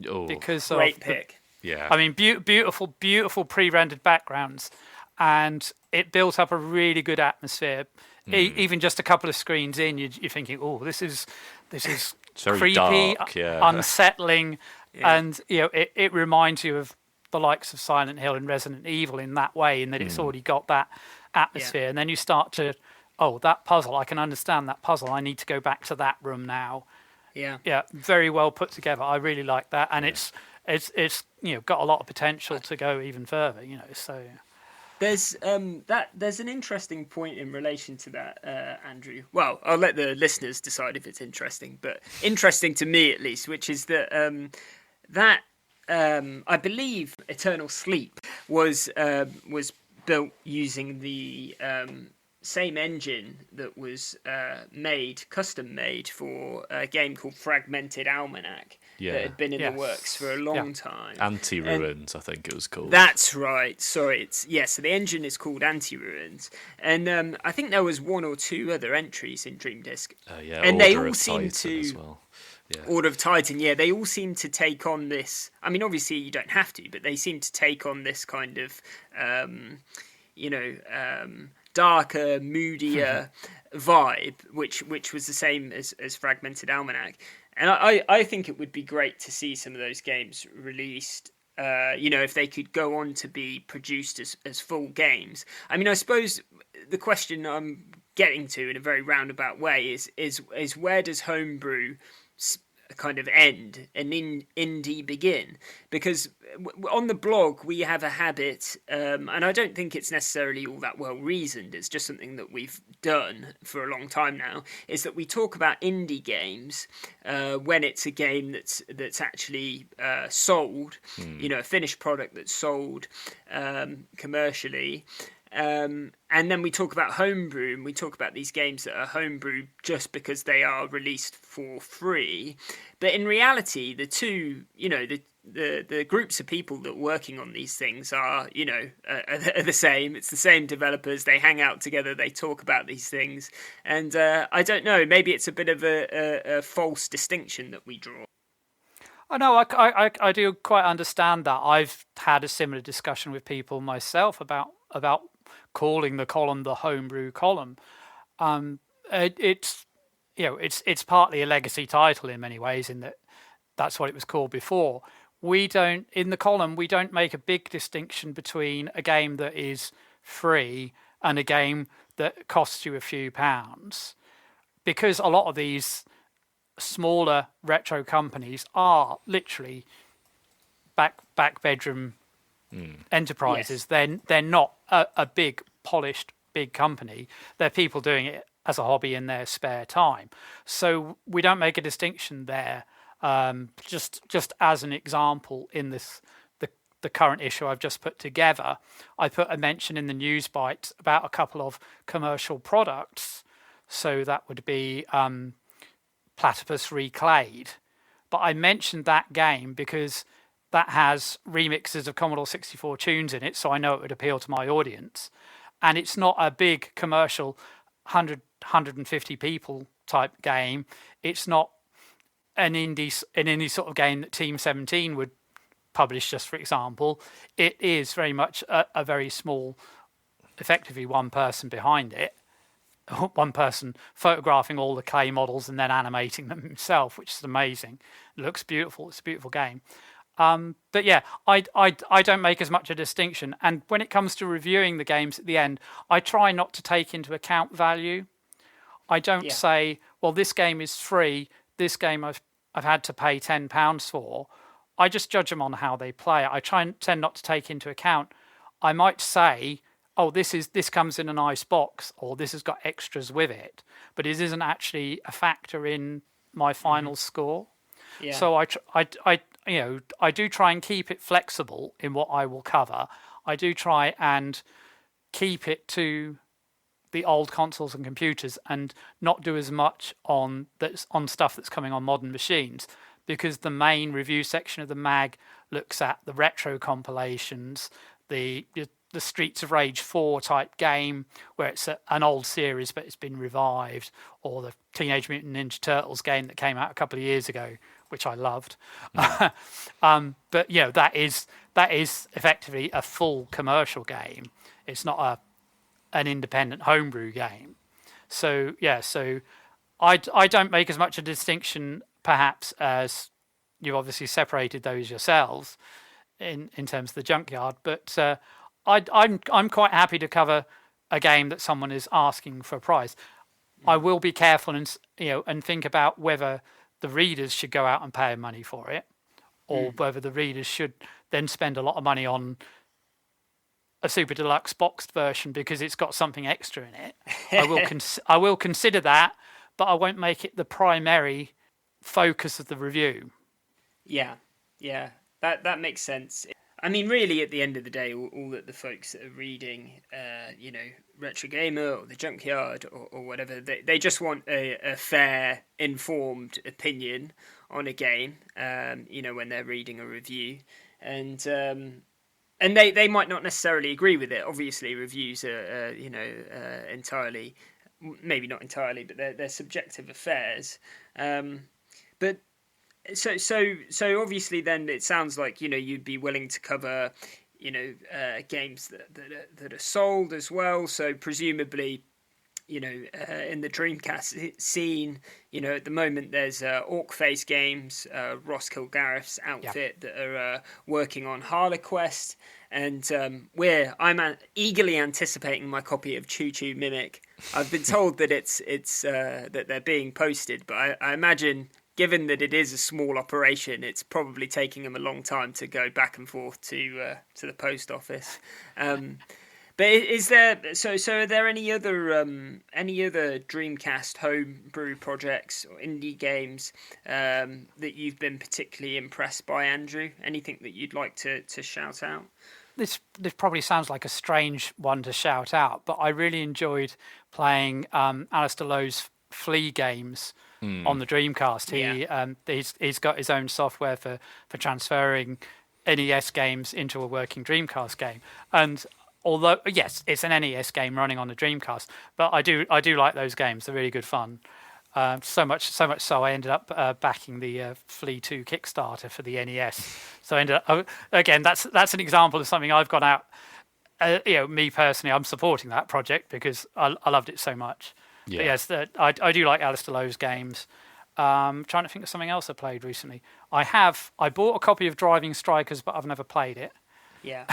Oh, because great pick. Yeah. I mean, beautiful pre-rendered backgrounds, and it built up a really good atmosphere. Even just a couple of screens in, you're thinking, "Oh, this is creepy, dark, unsettling," and it reminds you of the likes of Silent Hill and Resident Evil in that way, in that it's already got that atmosphere. And then you start to, that puzzle, I can understand that puzzle. I need to go back to that room now. Yeah, very well put together. I really like that, and it's got a lot of potential to go even further. So. There's an interesting point in relation to that, Andrew. Well, I'll let the listeners decide if it's interesting, but interesting to me at least, which is that I believe Eternal Sleep was built using the same engine that was custom made for a game called Fragmented Almanac. Yeah. That had been in the works for a long time. Anti-Ruins, I think it was called. That's right. Sorry, so the engine is called Anti-Ruins, and I think there was one or two other entries in Dream Disc. And they all seem to as well. Yeah. Order of Titan, they all seem to take on this. I mean, obviously you don't have to, but they seem to take on this kind of, darker, moodier vibe, which was the same as Fragmented Almanac. And I think it would be great to see some of those games released, if they could go on to be produced as full games. I mean, I suppose the question I'm getting to in a very roundabout way is where does Homebrew kind of end and indie begin? Because on the blog we have a habit, and I don't think it's necessarily all that well reasoned, it's just something that we've done for a long time now, is that we talk about indie games when it's a game that's actually sold, a finished product that's sold commercially. And then we talk about homebrew, and we talk about these games that are homebrew just because they are released for free. But in reality, the two, the groups of people that are working on these things are the same. It's the same developers. They hang out together. They talk about these things. And I don't know, maybe it's a bit of a false distinction that we draw. Oh, no, I do quite understand that. I've had a similar discussion with people myself about calling the column the homebrew column. It's it's partly a legacy title in many ways, in that that's what it was called before. We don't, in the column, we don't make a big distinction between a game that is free and a game that costs you a few pounds, because a lot of these smaller retro companies are literally back bedroom enterprises. Yes. They're not a big polished big company. They're people doing it as a hobby in their spare time. So we don't make a distinction there. Just as an example, in the current issue I've just put together, I put a mention in the news bite about a couple of commercial products. So that would be Platypus Reclayed. But I mentioned that game because that has remixes of Commodore 64 tunes in it, so I know it would appeal to my audience. And it's not a big commercial 150 people type game. It's not an indie sort of game that Team 17 would publish, just for example. It is very much a very small, effectively one person behind it, one person photographing all the clay models and then animating them himself, which is amazing. It looks beautiful. It's a beautiful game. But yeah, I don't make as much a distinction. And when it comes to reviewing the games at the end, I try not to take into account value. I don't say, well, this game is free. This game I've had to pay £10 for. I just judge them on how they play. I tend not to take into account. I might say, oh, this comes in a nice box, or this has got extras with it, but it isn't actually a factor in my final score. Yeah. So I do try and keep it flexible in what I will cover. I do try and keep it to the old consoles and computers, and not do as much on stuff that's coming on modern machines, because the main review section of the mag looks at the retro compilations, the Streets of Rage 4 type game where it's an old series but it's been revived, or the Teenage Mutant Ninja Turtles game that came out a couple of years ago, which I loved. But that is effectively a full commercial game. It's not an independent homebrew game. So I don't make as much a distinction perhaps as you've obviously separated those yourselves in terms of the Junkyard, but I'm quite happy to cover a game that someone is asking for a price. I will be careful and think about whether the readers should go out and pay money for it, or whether the readers should then spend a lot of money on a super deluxe boxed version because it's got something extra in it. I will consider that, but I won't make it the primary focus of the review. Yeah, that makes sense. I mean, really, at the end of the day, all that the folks that are reading, Retro Gamer or the Junkyard or whatever, they just want a fair, informed opinion on a game, when they're reading a review. And they might not necessarily agree with it. Obviously, reviews are, entirely, maybe not entirely, but they're subjective affairs. But so obviously, then it sounds like you'd be willing to cover games that are sold as well. So presumably, in the Dreamcast scene, at the moment there's Orcface Games, Ross Kilgariff's outfit that are working on HarleQuest, and I'm eagerly anticipating my copy of Choo Choo Mimic. I've been told that it's that they're being posted, but I imagine, given that it is a small operation, it's probably taking them a long time to go back and forth to the post office. But is there are there any other Dreamcast homebrew projects or indie games that you've been particularly impressed by, Andrew? Anything that you'd like to shout out? This probably sounds like a strange one to shout out, but I really enjoyed playing Alistair Lowe's Flea games on the Dreamcast. He's got his own software for transferring NES games into a working Dreamcast game, and although yes, it's an NES game running on the Dreamcast, but I do like those games. They're really good fun. So much so I ended up backing the Flea 2 Kickstarter for the NES. So I ended up, again, that's an example of something I've gone out. Me personally, I'm supporting that project because I loved it so much. But yes, I do like Alistair Lowe's games. Trying to think of something else I played recently. I bought a copy of Driving Strikers, but I've never played it. Yeah,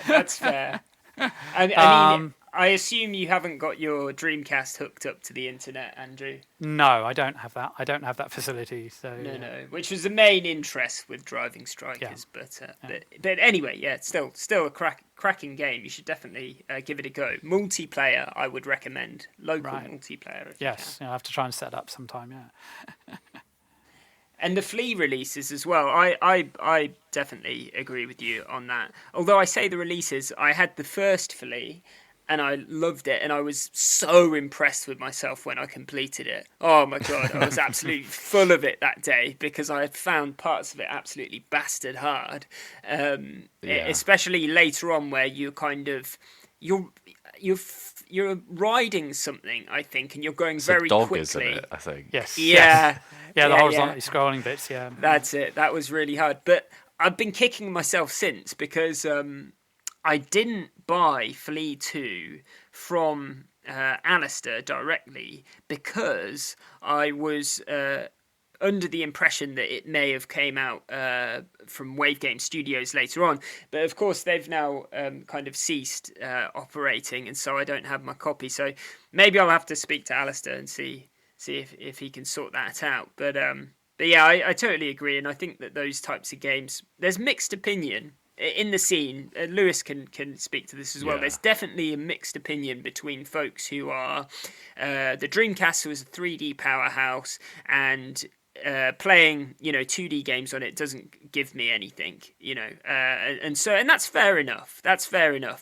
that's fair. I mean, I assume you haven't got your Dreamcast hooked up to the internet, Andrew. No, I don't have that. I don't have that facility. So No, which was the main interest with Driving Strikers. Yeah. But anyway, yeah, it's still a cracking game. You should definitely give it a go. Multiplayer, I would recommend. Local multiplayer. If you can. I have to try and set up sometime. Yeah. And the Flea releases as well. I definitely agree with you on that. Although I say the releases, I had the first Flea and I loved it, and I was so impressed with myself when I completed it. Oh my god, I was absolutely full of it that day because I had found parts of it absolutely bastard hard. Especially later on, where you kind of you're riding something, I think, and you're going very dog, quickly. Isn't it, I think. Yes. Yeah. Yeah, the horizontally scrolling bits. Yeah. That's it. That was really hard, but I've been kicking myself since because I didn't buy Flea 2 from Alistair directly because I was under the impression that it may have came out from Wave Game Studios later on. But of course, they've now kind of ceased operating, and so I don't have my copy. So maybe I'll have to speak to Alistair and see if he can sort that out. But yeah, I totally agree, and I think that those types of games, there's mixed opinion in the scene. Lewis can speak to this as well. There's definitely a mixed opinion between folks who are the Dreamcast was a 3D powerhouse, and playing 2D games on it doesn't give me anything, and that's fair enough.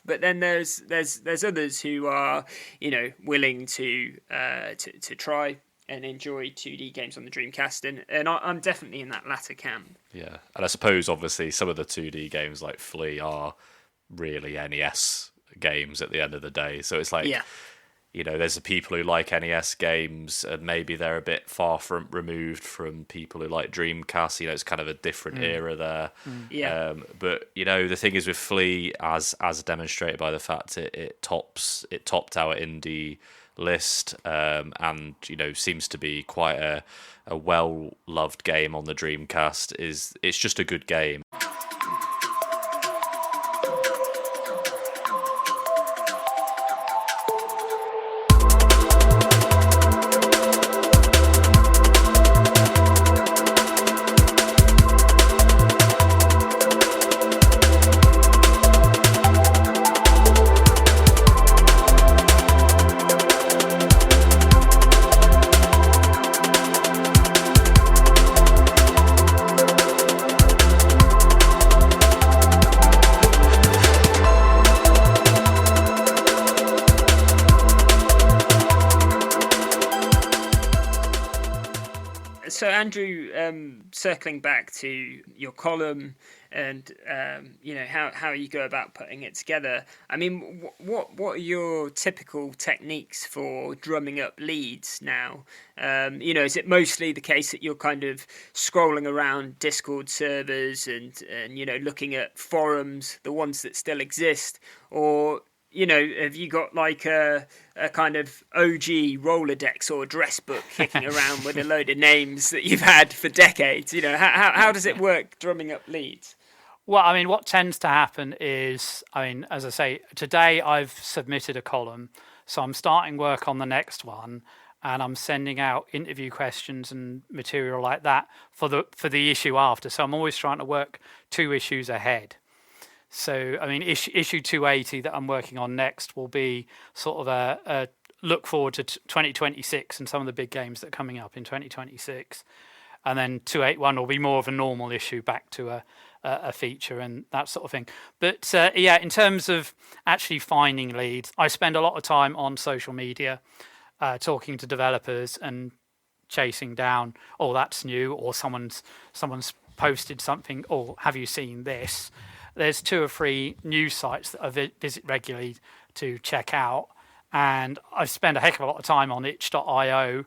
But then there's others who are willing to try and enjoy 2D games on the Dreamcast, and I'm definitely in that latter camp. Yeah, and I suppose obviously some of the 2D games like Flea are really NES games at the end of the day. So it's like, there's the people who like NES games, and maybe they're a bit far removed from people who like Dreamcast. It's kind of a different era there. But the thing is with Flea, as demonstrated by the fact it topped our indie list, and seems to be quite a well loved game on the Dreamcast. It's just a good game. So Andrew, circling back to your column and how you go about putting it together. I mean, what are your typical techniques for drumming up leads now? Is it mostly the case that you're kind of scrolling around Discord servers and looking at forums, the ones that still exist, or have you got like a kind of OG Rolodex or address book kicking around with a load of names that you've had for decades? How does it work drumming up leads? Well, I mean, what tends to happen is, as I say, today I've submitted a column, so I'm starting work on the next one, and I'm sending out interview questions and material like that for the issue after. So I'm always trying to work 2 issues ahead. So, issue 280 that I'm working on next will be sort of a look forward to 2026 and some of the big games that are coming up in 2026. And then 281 will be more of a normal issue, back to a feature and that sort of thing. But, in terms of actually finding leads, I spend a lot of time on social media, talking to developers and chasing down, oh, that's new, or someone's posted something, or have you seen this? There's 2 or 3 news sites that I visit regularly to check out, and I spend a heck of a lot of time on itch.io.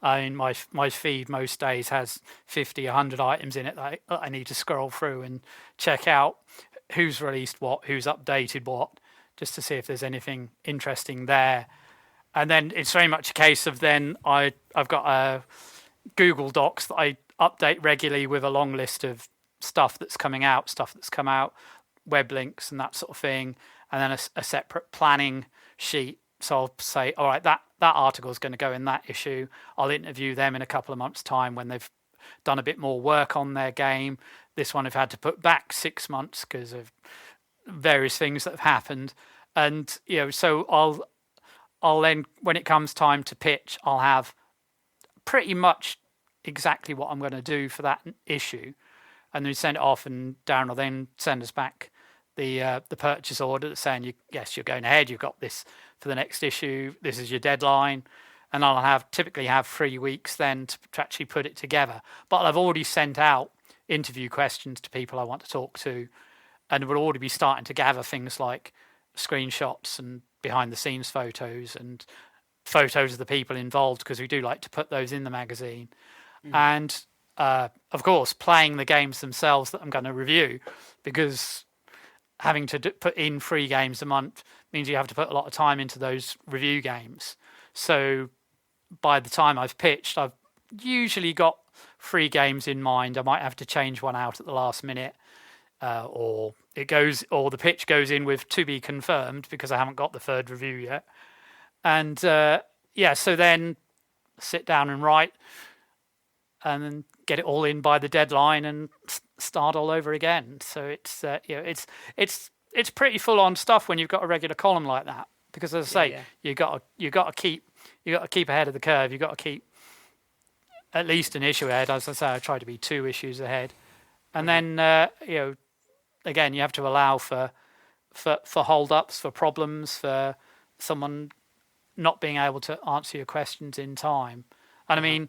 My feed most days has 50, 100 items in it that I need to scroll through and check out who's released what, who's updated what, just to see if there's anything interesting there. And then it's very much a case of then I've got a Google Docs that I update regularly with a long list of stuff that's come out, web links and that sort of thing, and then a separate planning sheet. So I'll say, all right, that article is going to go in that issue. I'll interview them in a couple of months' time when they've done a bit more work on their game. This one I've had to put back 6 months because of various things that have happened. And, so I'll then, when it comes time to pitch, I'll have pretty much exactly what I'm going to do for that issue. And then we send it off, and Darren will then send us back the purchase order that's saying, yes, you're going ahead. You've got this for the next issue. This is your deadline. And I'll typically have 3 weeks then to actually put it together. But I've already sent out interview questions to people I want to talk to, and we'll already be starting to gather things like screenshots and behind-the-scenes photos and photos of the people involved, because we do like to put those in the magazine. And, of course, playing the games themselves that I'm going to review, because having to put in 3 games a month means you have to put a lot of time into those review games. So by the time I've pitched, I've usually got 3 games in mind. I might have to change one out at the last minute, or the pitch goes in with to be confirmed because I haven't got the 3rd review yet. And so then sit down and write, and then get it all in by the deadline and start all over again. So it's pretty full on stuff when you've got a regular column like that. Because as I say, you got to keep ahead of the curve. You got to keep at least an issue ahead. As I say, I try to be 2 issues ahead, and then again, you have to allow for hold-ups, for problems, for someone not being able to answer your questions in time. And I mean,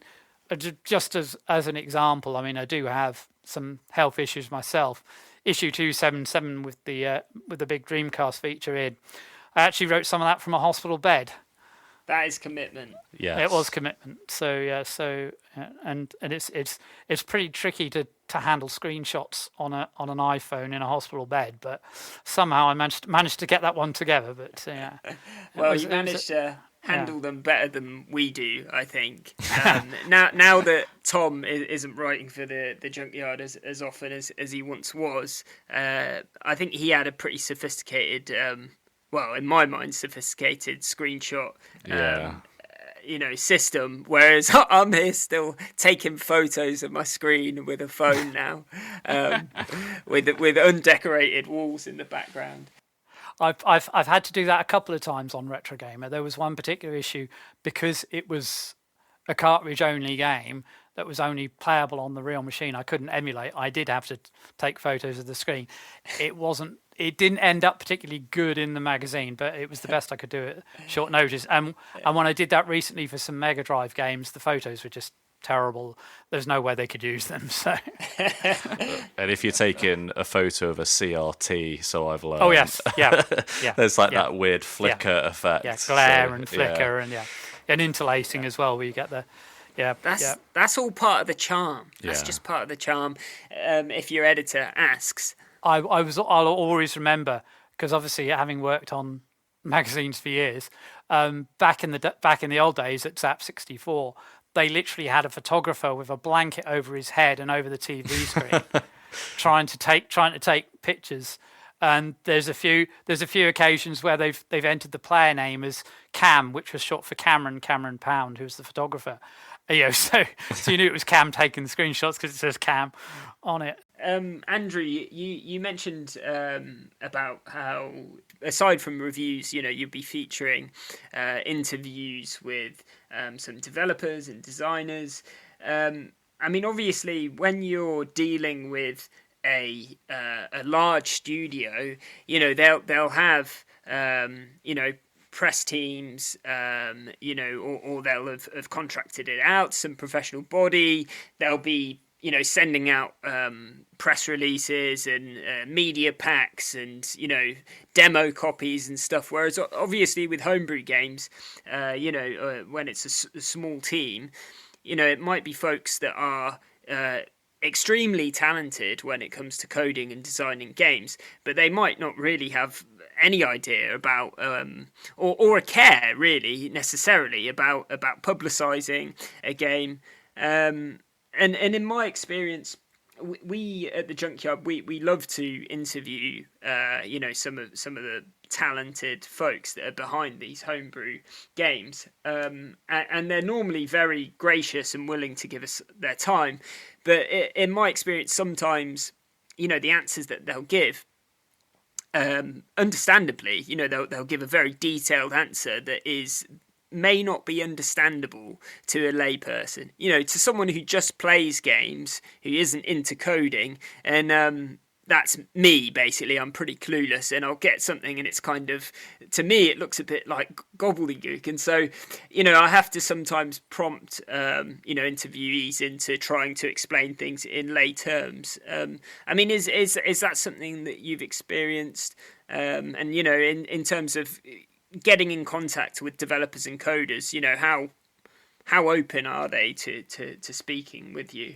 just as an example, I mean, I do have some health issues myself. Issue 277 with the big Dreamcast feature in. I actually wrote some of that from a hospital bed. That is commitment. Yeah, it was commitment. So and it's pretty tricky to handle screenshots on an iPhone in a hospital bed, but somehow I managed to get that one together. But yeah, well, you managed to handle them better than we do, I think. Now that Tom isn't writing for the Junkyard as often as he once was, I think he had a pretty sophisticated. Well, in my mind, sophisticated screenshot, system. Whereas I'm here still taking photos of my screen with a phone now, with undecorated walls in the background. I've had to do that a couple of times on Retro Gamer. There was one particular issue because it was a cartridge-only game that was only playable on the real machine. I couldn't emulate. I did have to take photos of the screen. It didn't end up particularly good in the magazine, but it was the best I could do at short notice. And when I did that recently for some Mega Drive games, the photos were just terrible. There's no way they could use them. So. And if you're taking a photo of a CRT, so I've learned. Oh yes, yeah. There's that weird flicker effect. Yeah, glare and flicker and interlacing as well, where you get the. Yeah, that's all part of the charm. That's just part of the charm. If your editor asks. I'll always remember, because obviously having worked on magazines for years, back in the old days at ZZAP 64, they literally had a photographer with a blanket over his head and over the TV screen, trying to take pictures. And there's a few occasions where they've entered the player name as Cam, which was short for Cameron Pound, who's the photographer. So you knew it was Cam taking the screenshots because it says Cam on it. Andrew, you mentioned about how, aside from reviews, you'd be featuring interviews with some developers and designers. I mean, obviously, when you're dealing with a large studio, they'll have press teams, or they'll have contracted it out, some professional body. They'll be sending out press releases and media packs and demo copies and stuff. Whereas obviously with homebrew games, when it's a small team, it might be folks that are extremely talented when it comes to coding and designing games, but they might not really have any idea about or a care really necessarily about publicizing a game. And in my experience, we at the Junkyard we love to interview some of the talented folks that are behind these homebrew games, and they're normally very gracious and willing to give us their time. But in my experience, sometimes the answers that they'll give, understandably, they'll give a very detailed answer that may not be understandable to a layperson, to someone who just plays games, who isn't into coding. And that's me, basically. I'm pretty clueless, and I'll get something and it's kind of, to me, it looks a bit like gobbledygook. And so, I have to sometimes prompt, interviewees into trying to explain things in lay terms. I mean, is that something that you've experienced? And, in terms of getting in contact with developers and coders, how open are they to speaking with you?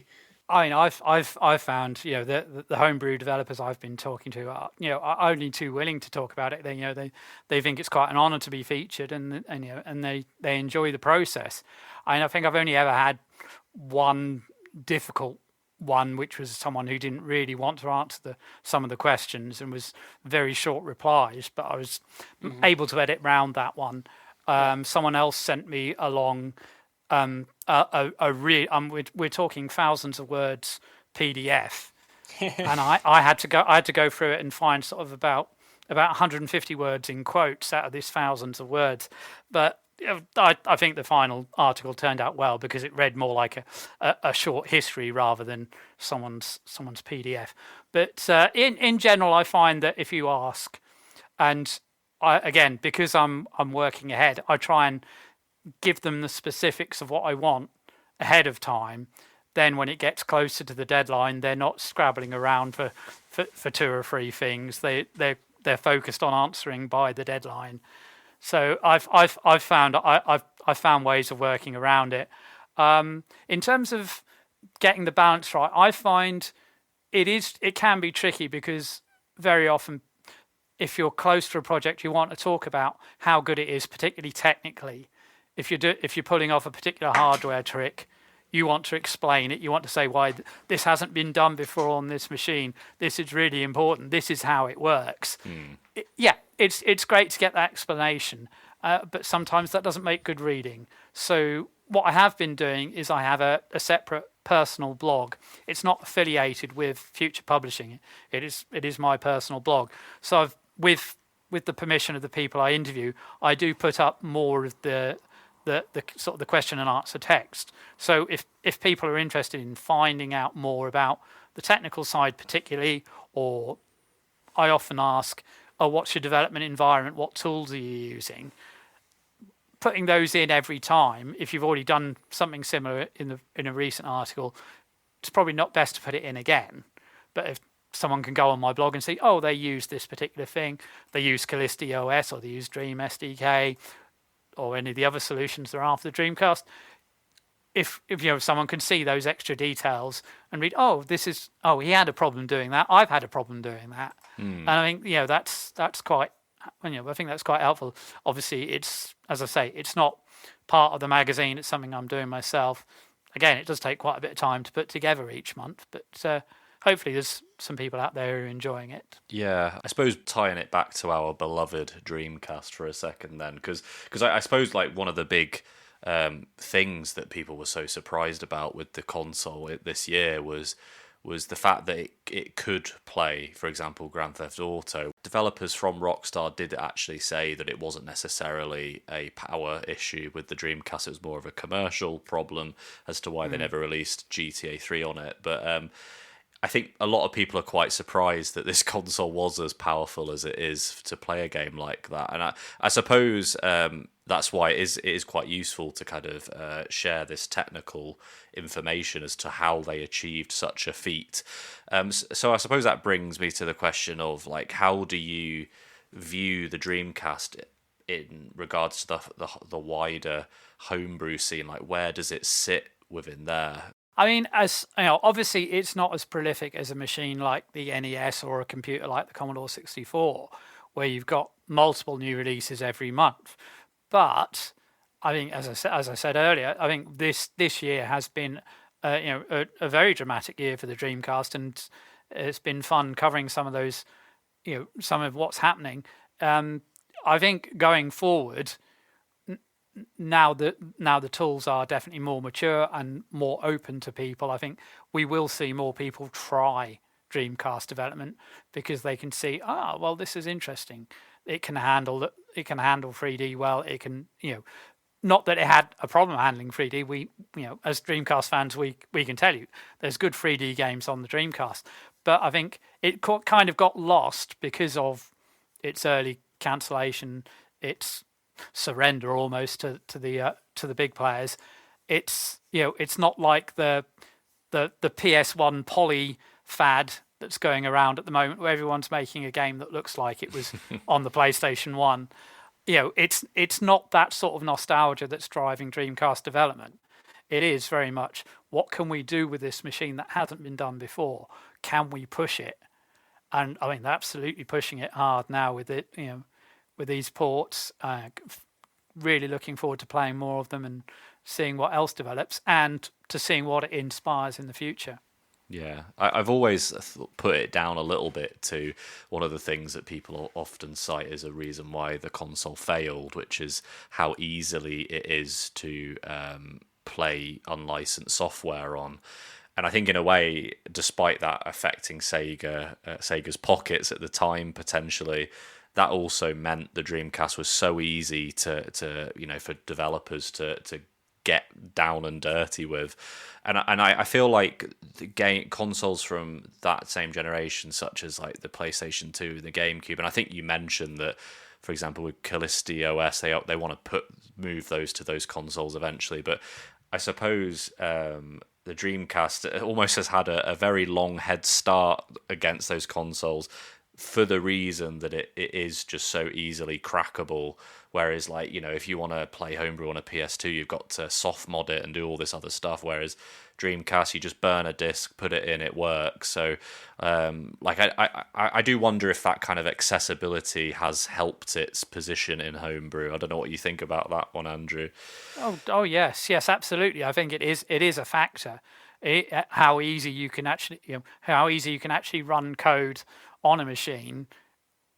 I mean, I've found the homebrew developers I've been talking to are only too willing to talk about it. They think it's quite an honour to be featured, and they enjoy the process. I think I've only ever had one difficult one, which was someone who didn't really want to answer some of the questions and was very short replies, but I was able to edit round that one. Someone else sent me along we're talking thousands of words PDF, and I had to go through it and find sort of about 150 words in quotes out of this thousands of words. But I think the final article turned out well because it read more like a short history rather than someone's PDF. But in general, I find that if you ask, and again, because I'm working ahead, I try and give them the specifics of what I want ahead of time. Then when it gets closer to the deadline, they're not scrabbling around for two or three things. They're focused on answering by the deadline. So I've found ways of working around it. In terms of getting the balance right, I find it can be tricky because very often, if you're close to a project, you want to talk about how good it is, particularly technically. If you're pulling off a particular hardware trick, you want to explain it. You want to say why this hasn't been done before on this machine. This is really important. This is how it works. It's great to get that explanation, but sometimes that doesn't make good reading. So what I have been doing is I have a separate personal blog. It's not affiliated with Future Publishing. It is my personal blog. So with the permission of the people I interview, I do put up more of the sort of the question and answer text. So if people are interested in finding out more about the technical side particularly, or I often ask, what's your development environment? What tools are you using? Putting those in every time, if you've already done something similar in a recent article, it's probably not best to put it in again. But if someone can go on my blog and see, they use this particular thing, they use Callisti OS, or they use Dream SDK, or any of the other solutions that are after the Dreamcast. If someone can see those extra details and read, he had a problem doing that, I've had a problem doing that. And I think that's quite, I think that's quite helpful. Obviously, it's, as I say, it's not part of the magazine. It's something I'm doing myself. Again, it does take quite a bit of time to put together each month, but hopefully there's some people out there who are enjoying it. Yeah, I suppose tying it back to our beloved Dreamcast for a second then, because I suppose like one of the big things that people were so surprised about with the console this year was the fact that it could play, for example, Grand Theft Auto. Developers from Rockstar did actually say that it wasn't necessarily a power issue with the Dreamcast. It was more of a commercial problem as to why they never released GTA 3 on it. But I think a lot of people are quite surprised that this console was as powerful as it is to play a game like that. And I suppose that's why it is quite useful to kind of share this technical information as to how they achieved such a feat. So I suppose that brings me to the question of, like, how do you view the Dreamcast in regards to the wider homebrew scene? Like, where does it sit within there? I mean, as you know, obviously it's not as prolific as a machine like the NES or a computer like the Commodore 64, where you've got multiple new releases every month. But I think, as I said earlier, I think this year has been a very dramatic year for the Dreamcast, and it's been fun covering some of those, some of what's happening. I think going forward, now the tools are definitely more mature and more open to people, I think we will see more people try Dreamcast development because they can see, well, this is interesting. It can handle 3D well. It can, not that it had a problem handling 3D. We, as Dreamcast fans, we can tell you there's good 3D games on the Dreamcast. But I think it kind of got lost because of its early cancellation, its surrender almost to the big players. It's it's not like the PS1 poly fad that's going around at the moment, where everyone's making a game that looks like it was on the PlayStation 1. It's not that sort of nostalgia that's driving Dreamcast development. It is very much, what can we do with this machine that hasn't been done before? Can we push it? And I mean, they're absolutely pushing it hard now with it, with these ports. Really looking forward to playing more of them and seeing what else develops, and to seeing what it inspires in the future. Yeah, I've always put it down a little bit to one of the things that people often cite as a reason why the console failed, which is how easily it is to play unlicensed software on. And I think in a way, despite that affecting Sega's pockets at the time potentially, that also meant the Dreamcast was so easy to for developers to get down and dirty with. And I feel like the consoles from that same generation, such as like the PlayStation 2, the GameCube, and I think you mentioned that, for example, with Callisti OS, they want to move those to those consoles eventually. But I suppose the Dreamcast almost has had a very long head start against those consoles for the reason that it is just so easily crackable. Whereas, like, if you want to play Homebrew on a PS2, you've got to soft mod it and do all this other stuff. Whereas Dreamcast, you just burn a disc, put it in, it works. So, I do wonder if that kind of accessibility has helped its position in Homebrew. I don't know what you think about that one, Andrew. Oh yes, absolutely. I think it is a factor. How easy you can actually run code on a machine,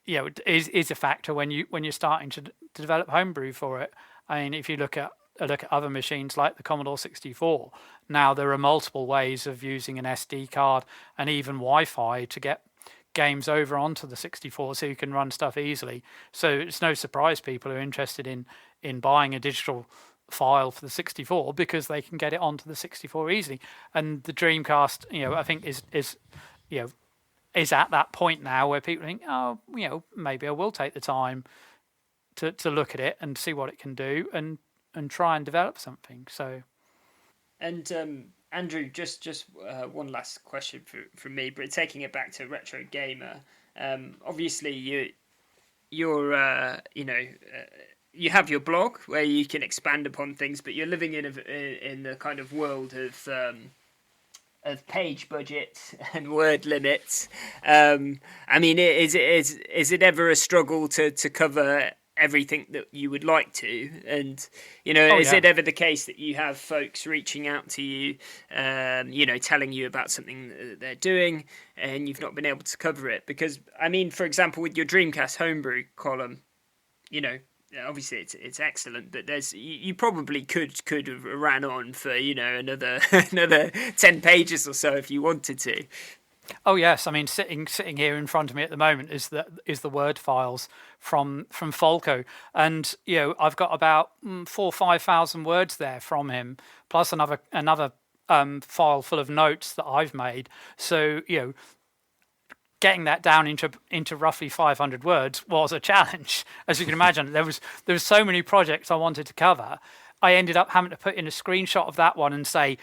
is a factor when you're starting to develop Homebrew for it. I mean, if you look at other machines like the Commodore 64, now there are multiple ways of using an SD card and even Wi-Fi to get games over onto the 64, so you can run stuff easily. So it's no surprise people are interested in buying a digital file for the 64 because they can get it onto the 64 easily. And the Dreamcast, I think is at that point now where people think, maybe I will take the time to look at it and see what it can do and try and develop something. So, and Andrew, just one last question from me, but taking it back to Retro Gamer. Obviously, you're you have your blog where you can expand upon things, but you're living in the kind of world of page budgets and word limits. I mean, is it ever a struggle to cover everything that you would like to? And is it ever the case that you have folks reaching out to you, telling you about something that they're doing, and you've not been able to cover it? Because I mean, for example, with your Dreamcast Homebrew column, obviously it's excellent, but you probably could have ran on for another 10 pages or so if you wanted to. Oh yes, I mean sitting here in front of me at the moment is the Word files from Folco, and I've got about 4,000 or 5,000 words there from him, plus another file full of notes that I've made. So getting that down into roughly 500 words was a challenge, as you can imagine. There was so many projects I wanted to cover. I ended up having to put in a screenshot of that one and say,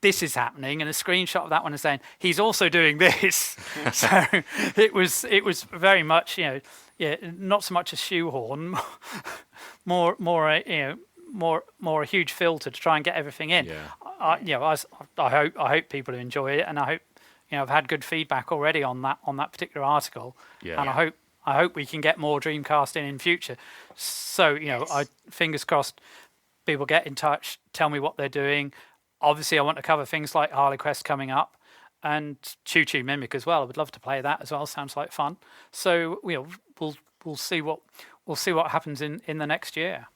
this is happening, and a screenshot of that one and saying, he's also doing this. So it was very much, not so much a shoehorn, more more a huge filter to try and get everything in. Yeah. I hope people enjoy it, and I hope I've had good feedback already on that particular article, Yeah. and I hope we can get more Dreamcast in future. So I fingers crossed, people get in touch, tell me what they're doing. Obviously, I want to cover things like Harley Quest coming up, and Choo Choo Mimic as well. I would love to play that as well. Sounds like fun. So we'll see what happens in the next year.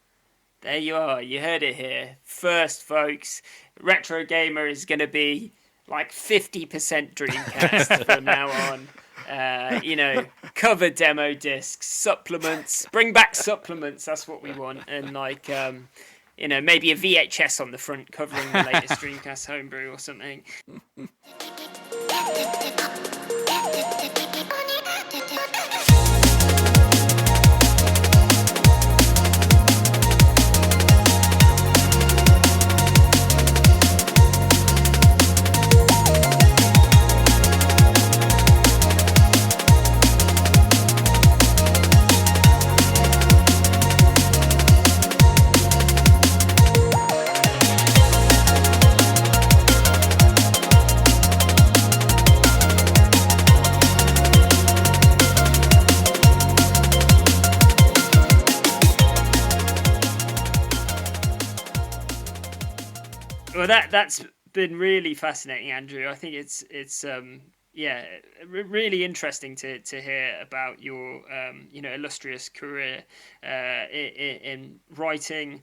There you are. You heard it here first, folks. Retro Gamer is going to be like 50% Dreamcast from now on. Cover demo discs, supplements. Bring back supplements. That's what we want. And maybe a VHS on the front covering the latest Dreamcast Homebrew or something. Well, that's been really fascinating, Andrew. I think it's really interesting to hear about your illustrious career in writing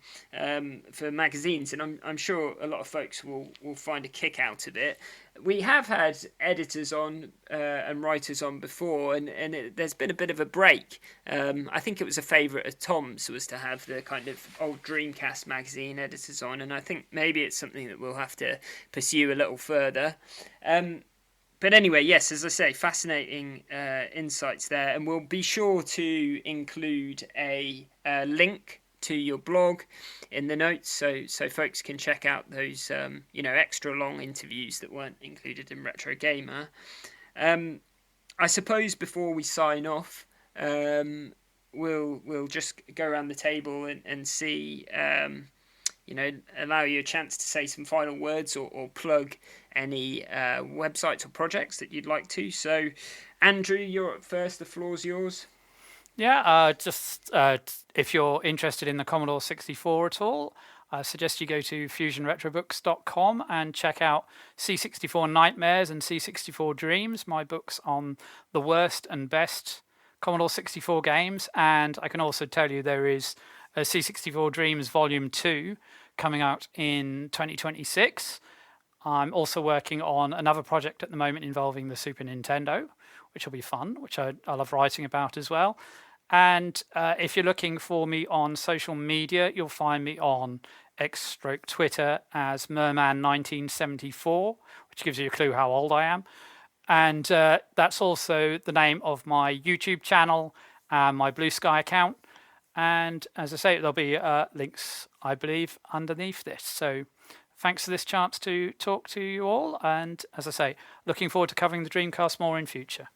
for magazines, and I'm sure a lot of folks will find a kick out of it. We have had editors on and writers on before, and there's been a bit of a break. I think it was a favourite of Tom's was to have the kind of old Dreamcast magazine editors on, and I think maybe it's something that we'll have to pursue a little further. But anyway, yes, as I say, fascinating insights there, and we'll be sure to include a link to your blog in the notes, so folks can check out those extra long interviews that weren't included in Retro Gamer. I suppose before we sign off, we'll just go around the table and see. Allow you a chance to say some final words or plug any websites or projects that you'd like to. So, Andrew, you're up first. The floor's yours. Yeah, if you're interested in the Commodore 64 at all, I suggest you go to fusionretrobooks.com and check out C64 Nightmares and C64 Dreams, my books on the worst and best Commodore 64 games. And I can also tell you there is a C64 Dreams Volume 2 coming out in 2026. I'm also working on another project at the moment involving the Super Nintendo, which will be fun, which I love writing about as well. And if you're looking for me on social media, you'll find me on X/Twitter as Merman1974, which gives you a clue how old I am. And that's also the name of my YouTube channel and my Blue Sky account. And as I say, there'll be links, I believe, underneath this. So thanks for this chance to talk to you all. And as I say, looking forward to covering the Dreamcast more in future.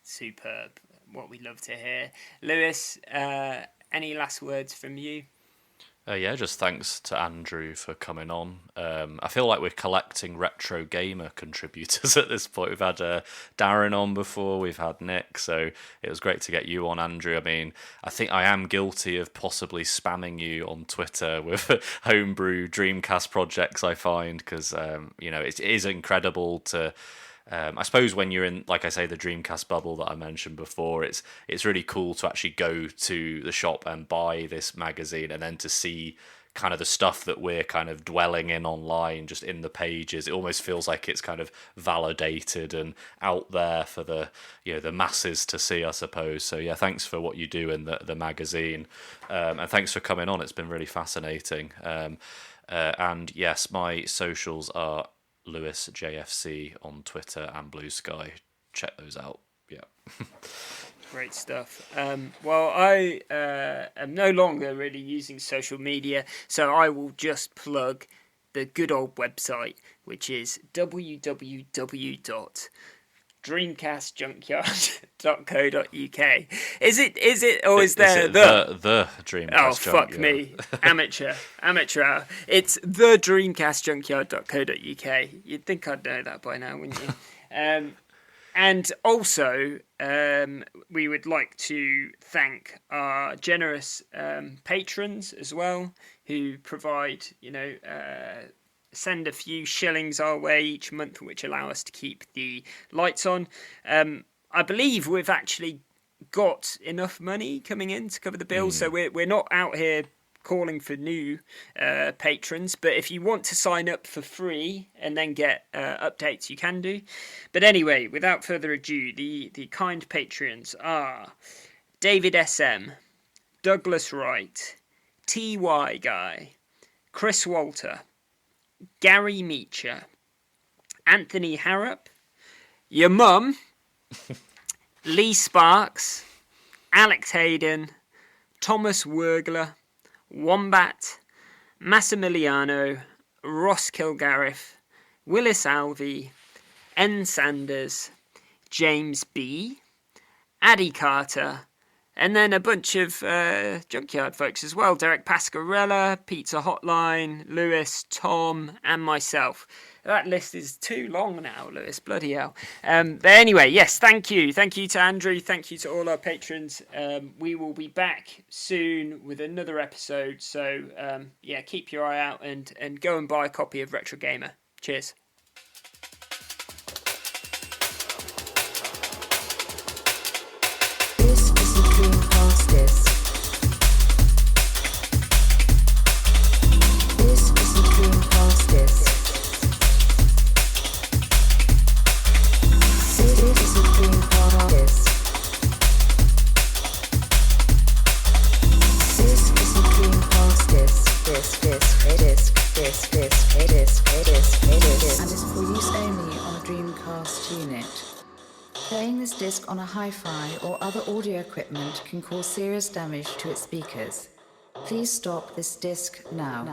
Superb. What we love to hear. Lewis, any last words from you? Just thanks to Andrew for coming on. I feel like we're collecting Retro Gamer contributors at this point. We've had Darren on before, we've had Nick, so it was great to get you on, Andrew. I mean, I think I am guilty of possibly spamming you on Twitter with Homebrew Dreamcast projects, I find, because, it is incredible to... I suppose when you're in, like I say, the Dreamcast bubble that I mentioned before, it's really cool to actually go to the shop and buy this magazine, and then to see kind of the stuff that we're kind of dwelling in online, just in the pages. It almost feels like it's kind of validated and out there for the masses to see, I suppose. So yeah, thanks for what you do in the magazine, and thanks for coming on. It's been really fascinating. And yes, my socials are Lewis JFC on Twitter and Blue Sky. Check those out. Yeah. Great stuff. Well, I am no longer really using social media, so I will just plug the good old website, which is www.DreamPod.com. dreamcastjunkyard.co.uk. Is it, or is there the Dreamcast Oh, fuck Junkyard? me. Amateur hour. It's the dreamcastjunkyard.co.uk. You'd think I'd know that by now, wouldn't you? And also, we would like to thank our generous patrons as well, who provide, send a few shillings our way each month, which allow us to keep the lights on. I believe we've actually got enough money coming in to cover the bills, so we're not out here calling for new patrons, but if you want to sign up for free and then get updates, you can do. But anyway, without further ado, the kind patrons are David SM, Douglas Wright, TY Guy, Chris Walter, Gary Meacher, Anthony Harrop, your mum, Lee Sparks, Alex Hayden, Thomas Wergler, Wombat, Massimiliano, Ross Kilgariff, Willis Alvey, N. Sanders, James B, Addy Carter, and then a bunch of Junkyard folks as well. Derek Pascarella, Pizza Hotline, Lewis, Tom, and myself. That list is too long now, Lewis. Bloody hell. But anyway, yes, thank you. Thank you to Andrew. Thank you to all our patrons. We will be back soon with another episode. So, keep your eye out and go and buy a copy of Retro Gamer. Cheers. This is the Dreamcast disc. This is the Dreamcast disc. This is the Dreamcast disc. This is the Dreamcast disc. Disc, and is for use only on a Dreamcast unit. Playing this disc on a hi-fi or other audio equipment can cause serious damage to its speakers. Please stop this disc now.